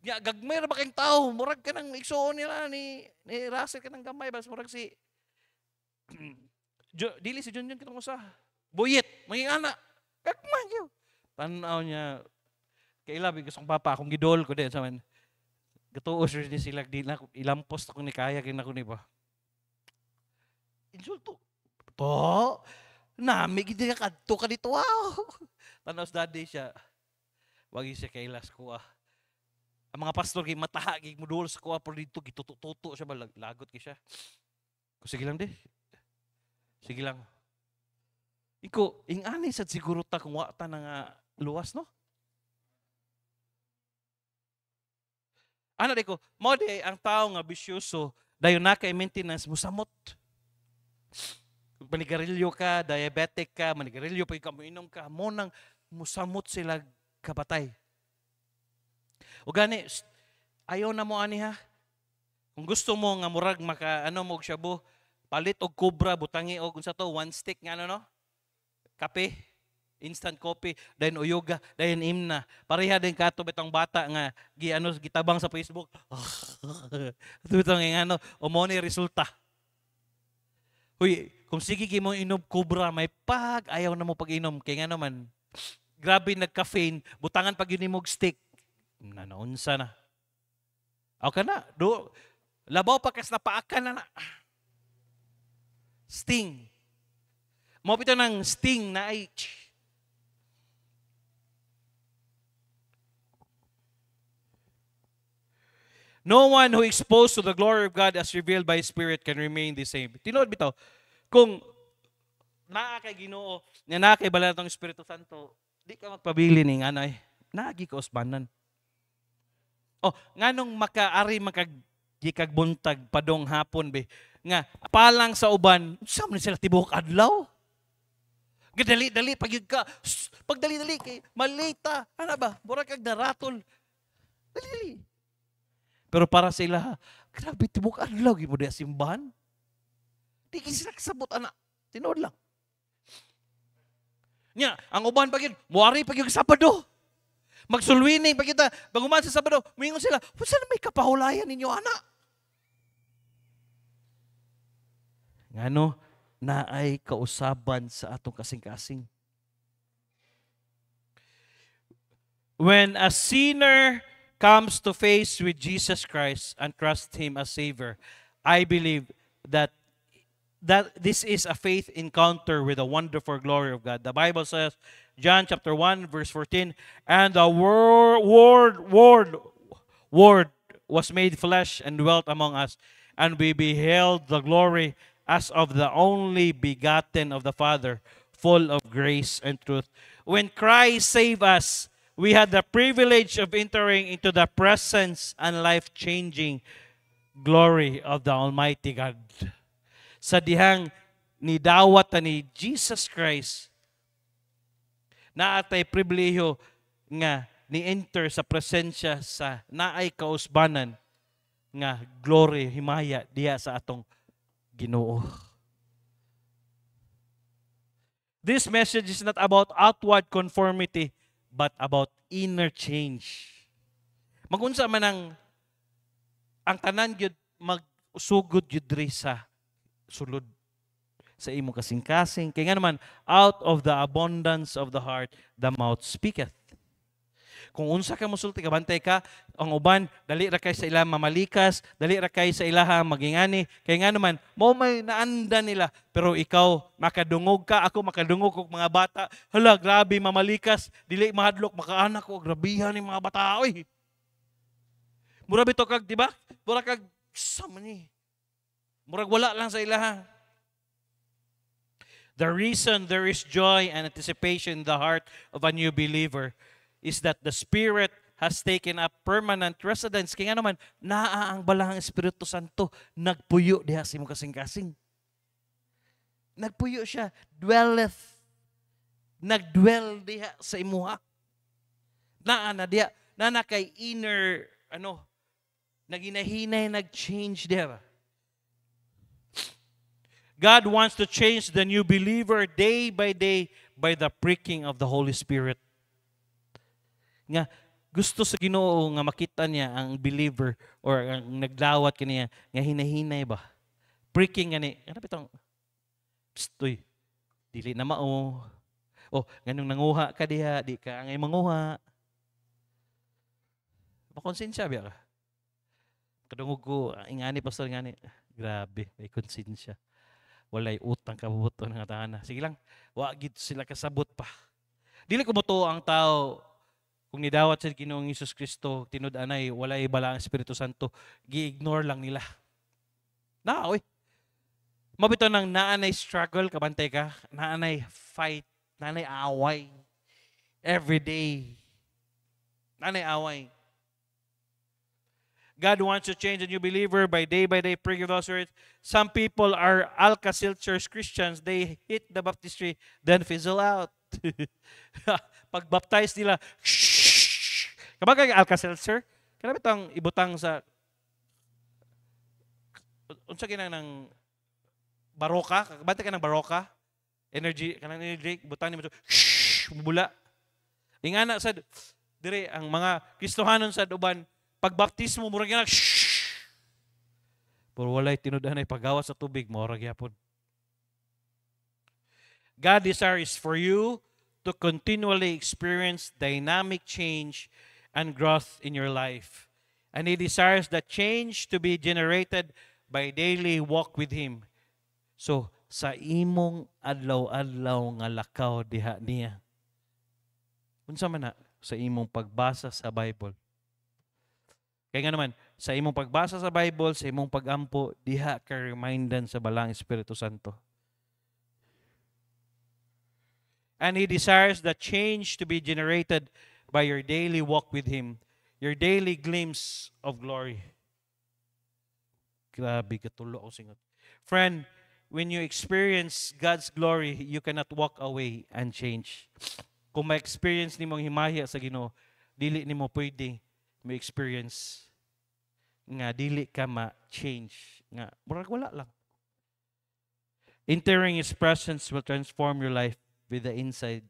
Ya, gagmay na ba kayong tao? Murag ka ng iksoon nila ni Russell ka ng gamay. Bas murag si, dili si Junjun kitang usa. Buyit, maging anak. Gagmay yun. Tanaw niya, kailabi gusto kong papa, akong gidol ko din. Saman, gatuos rin sila, ilampos ako ni kaya, kinako ni ba? Insulto. To, nami, hindi ka kadto ka dito, wow. Tanaw sa daddy siya, wag siya kailas ko Ang mga pastor, mataha, mudul sa kuha, pero dito, gitututo siya ba, lagot ki siya. Sige lang di. Sige lang. Iko, ingani sad siguro ta kung wata na nga luwas, no? Ano di ko, mo di ang tao nga bisyoso, dayon na kay maintenance, musamot. Kung manigarilyo ka, diabetic ka, manigarilyo pa ikaw inom ka, mo nang musamot sila kapatay. O gani, ayaw na mo ani ha. Kung gusto mo nga murag maka ano mo shabu, palit og kubra, butangi og unsa to, one stick nga ano no? Kape, instant coffee, dayon uyoga, dayon imna. Pareha din kato betong bata nga gitabang sa Facebook. Tutong nga ano, o mo ni resulta. Huy, kung sige mo inom kubra, may ayaw na mo pag-inom. Kaya nga naman, grabe nag-caffeine, butangan pag yun mo stick. Nanaunsa na. Okay na, labaw pa kas napaakan na. Sting. Mapito ng sting na ay, no one who exposed to the glory of God as revealed by His Spirit can remain the same. Tinood bitaw, kung naa kay Ginoo, nya naa kay bala tong Espiritu Santo, di ka magpabili ning anay. Naagi ka usbanan. Oh, nganong makaari makagikagbuntag padong hapon be nga palang sa uban, unsa man sila tibuok adlaw? Gadali-dali pagyud ka. Pagdali-dali kay malita. Ana ba? Mura kag naratol. Dali. Pero para sa ila, grabe tibuok adlaw gyud mo di simbahan. Di sila kasabot ana. Tinuod lang. Nya, ang uban pagyud, muari pagyud Sabado. Magsulwini pag kita, baguman sa Sabado, mingon sila, saan may kapahulayan ninyo, anak? Ngano, naay kausaban sa atong kasing-kasing. When a sinner comes to face with Jesus Christ and trust Him as Savior, I believe that this is a faith encounter with the wonderful glory of God. The Bible says, John chapter 1 verse 14, and the word was made flesh and dwelt among us, and we beheld the glory as of the only begotten of the Father, full of grace and truth. When Christ saved us, we had the privilege of entering into the presence and life-changing glory of the Almighty God. Sa dihang nidawat ni Jesus Christ, na atay pribilehiyo nga ni-enter sa presensya sa naay kausbanan nga glory, himaya diya sa atong Ginoo. This message is not about outward conformity but about inner change. Magunsa man ang tanan gyud magsugod gyud diri sa sulod sa imong kasing-kasing. Kaya nga naman, out of the abundance of the heart, the mouth speaketh. Kung unsa ka musulti, kabantay ka, ang uban, dali ra kay sa ilaha mamalikas, dali ra kay sa ilaha magingani. Kaya nga naman, mo may naanda nila. Pero ikaw, makadungog ka, ako makadungog kog mga bata. Hala, grabe, mamalikas, dili mahadlok, makaanak ko, grabihan ni mga bata. Oy. Mura bito kag, di ba? Mura kag, sama ni. Murag wala lang sa ilaha. The reason there is joy and anticipation in the heart of a new believer is that the Spirit has taken up permanent residence. Kaya naman, naa ang balahang Espiritu Santo, nagpuyo diha sa imong kasing-kasing. Nagpuyo siya, dwelleth. Nagdwell diha sa imuha. Naa na diha, na kay inner, naginahinay, nag-change diha. God wants to change the new believer day by day by the pricking of the Holy Spirit. Nga, gusto sa Ginoo nga makita niya ang believer or ang naglawat kaniya nga hinahinay ba? Pricking gani. Ano bitong? Pstoy. Dili na mao. Oh, ganung nanguha ka diha, di ka ngay manguha. Makonsensya biya ka. Kadungog ko, ingani pastor ngani. Grabe, may konsensya. Walay utang kabubuto ng tahanan. Sige lang, wagid sila kasabot pa. Dili ko mo to ang tao, kung nidawat sa Ginoong Hesus Kristo, tinud-anay, walay bala ang Espiritu Santo, gi-ignore lang nila. Oy. Mabito ng naanay struggle, kabantay ka, naanay fight, naanay away, everyday. Naanay away. God wants to change a new believer by day praying of those words. Some people are Alka-Seltzer's Christians. They hit the baptistry, then fizzle out. Pag-baptize nila, shhh! Kapag Alka-Seltzer, kaya itong ibutang sa, unsa ginang ng baroka, kabante ka ng baroka, energy, kanang energy, butang ni mo, shhh! Bubula. Ingana sa, dire, ang mga Kristohanon sa uban, pagbaptismo, murag yan, shhh! Pero walay tinudahan ay paggawa sa tubig, murag yapon. God desires for you to continually experience dynamic change and growth in your life. And He desires that change to be generated by daily walk with Him. So, sa imong adlaw-adlaw nga lakaw diha niya. Unsa man na sa imong pagbasa sa Bible. Kaya nga naman, sa imong pagbasa sa Bible, sa imong pagampo, diha ka remindan sa balang Espiritu Santo. And He desires that change to be generated by your daily walk with Him, your daily glimpse of glory. Grabe, katulo ako singot. Friend, when you experience God's glory, you cannot walk away and change. Kung ma-experience ni mong himaya sa Ginoo, dili ni mo pwede ma-experience nga dili ka ma-change. Nga, murag wala lang. Entering His presence will transform your life with the inside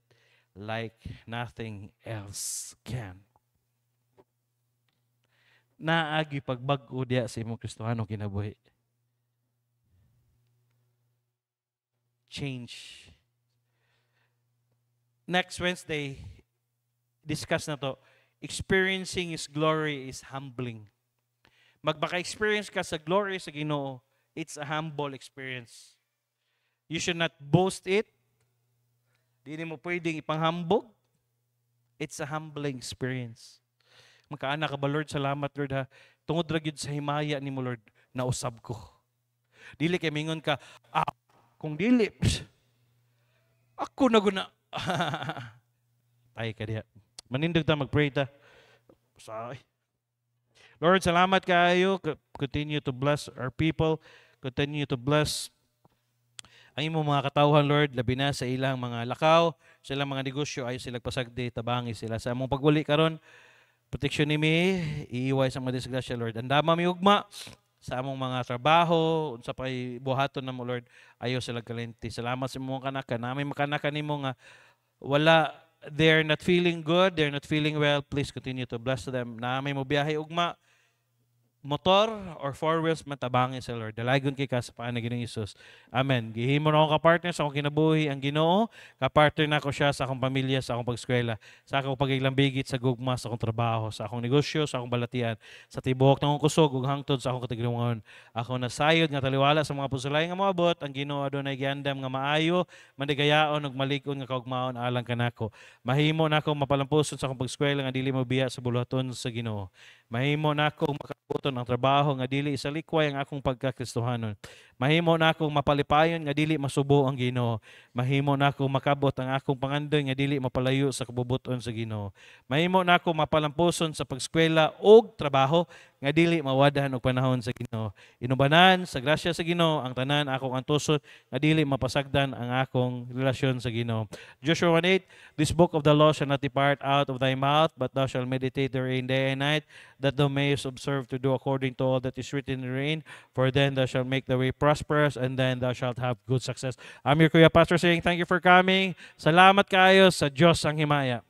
like nothing else can. Naagi pagbag-o diya sa imong Kristohano kinabuhi. Change. Next Wednesday, discuss na to. Experiencing His glory is humbling. Magbaka-experience ka sa glory sa Ginoo, it's a humble experience. You should not boast it. Di mo pwedeng ipanghambog. It's a humbling experience. Magkaana ka ba, Lord? Salamat, Lord, ha. Tungod ra gyud sa himaya ni mo, Lord, nausab ko. Dili kay mingon ka, kung dili, ako na guna. Tay ka diya. Manindog ta, mag-pray ta. Sorry. Lord, salamat kayo. Continue to bless our people. Continue to bless ang imong mga katawhan, Lord, labi na sa ilang mga lakaw, sa ilang mga negosyo, ay sila pasagdi, tabangi sila. Sa among pagwali karon, protection ni mi, iiway sa mga disgrasya, Lord. Andama mi ugma sa among mga trabaho, sa pay buhaton na mo, Lord, ayo sila kalenti. Salamat sa imong kanaka. Namin makanaka nimo nga wala, they're not feeling good, they're not feeling well. Please continue to bless them. Namin mo biyahe ugma, motor or four wheels, matabangin sa Lord. Dalagon kay ka sa paan na Ginoong Isus. Amen. Gihimo na akong kapartner sa akong kinabuhi ang Ginoo. Kapartner na ako siya sa akong pamilya, sa akong pag-eskwela, sa akong pagiglambigit, sa gugma, sa akong trabaho, sa akong negosyo, sa akong balatian, sa tibuok ng akong kusog, ug hangtod sa akong katiglingon. Ako nasayod nga taliwala sa mga pusulay nga moabot, ang Ginoo adunay giandam nga maayo, mandigayaon ug malig-on nga kaugmaon alang kanako. Mahimo na akong mapalampuson sa akong pag-eskwela nga dili mabiya sa buluhaton sa Ginoo. Mahimo na akong makabuton ang trabaho nga dili sa likway ang akong pagkakristohanon. Mahimo na akong mapalipayon nga dili masubo ang Ginoo. Mahimo na akong makabot ang akong pangandoy nga dili mapalayo sa kabubuton sa Ginoo. Mahimo na akong mapalampuson sa pag-eskwela ug trabaho nga dili mawadahan og panahon sa Ginoo. Inubanan sa grasya sa Ginoo ang tanan akong antuson nga dili mapasagdan ang akong relasyon sa Ginoo. Joshua 1:8, this book of the law shall not depart out of thy mouth, but thou shalt meditate therein day and night, that thou mayest observe to do according to all that is written therein, for then thou shalt make the way prosperous, and then thou shalt have good success. I'm your Kuya Pastor saying thank you for coming. Salamat kayo sa Diyos ang himaya.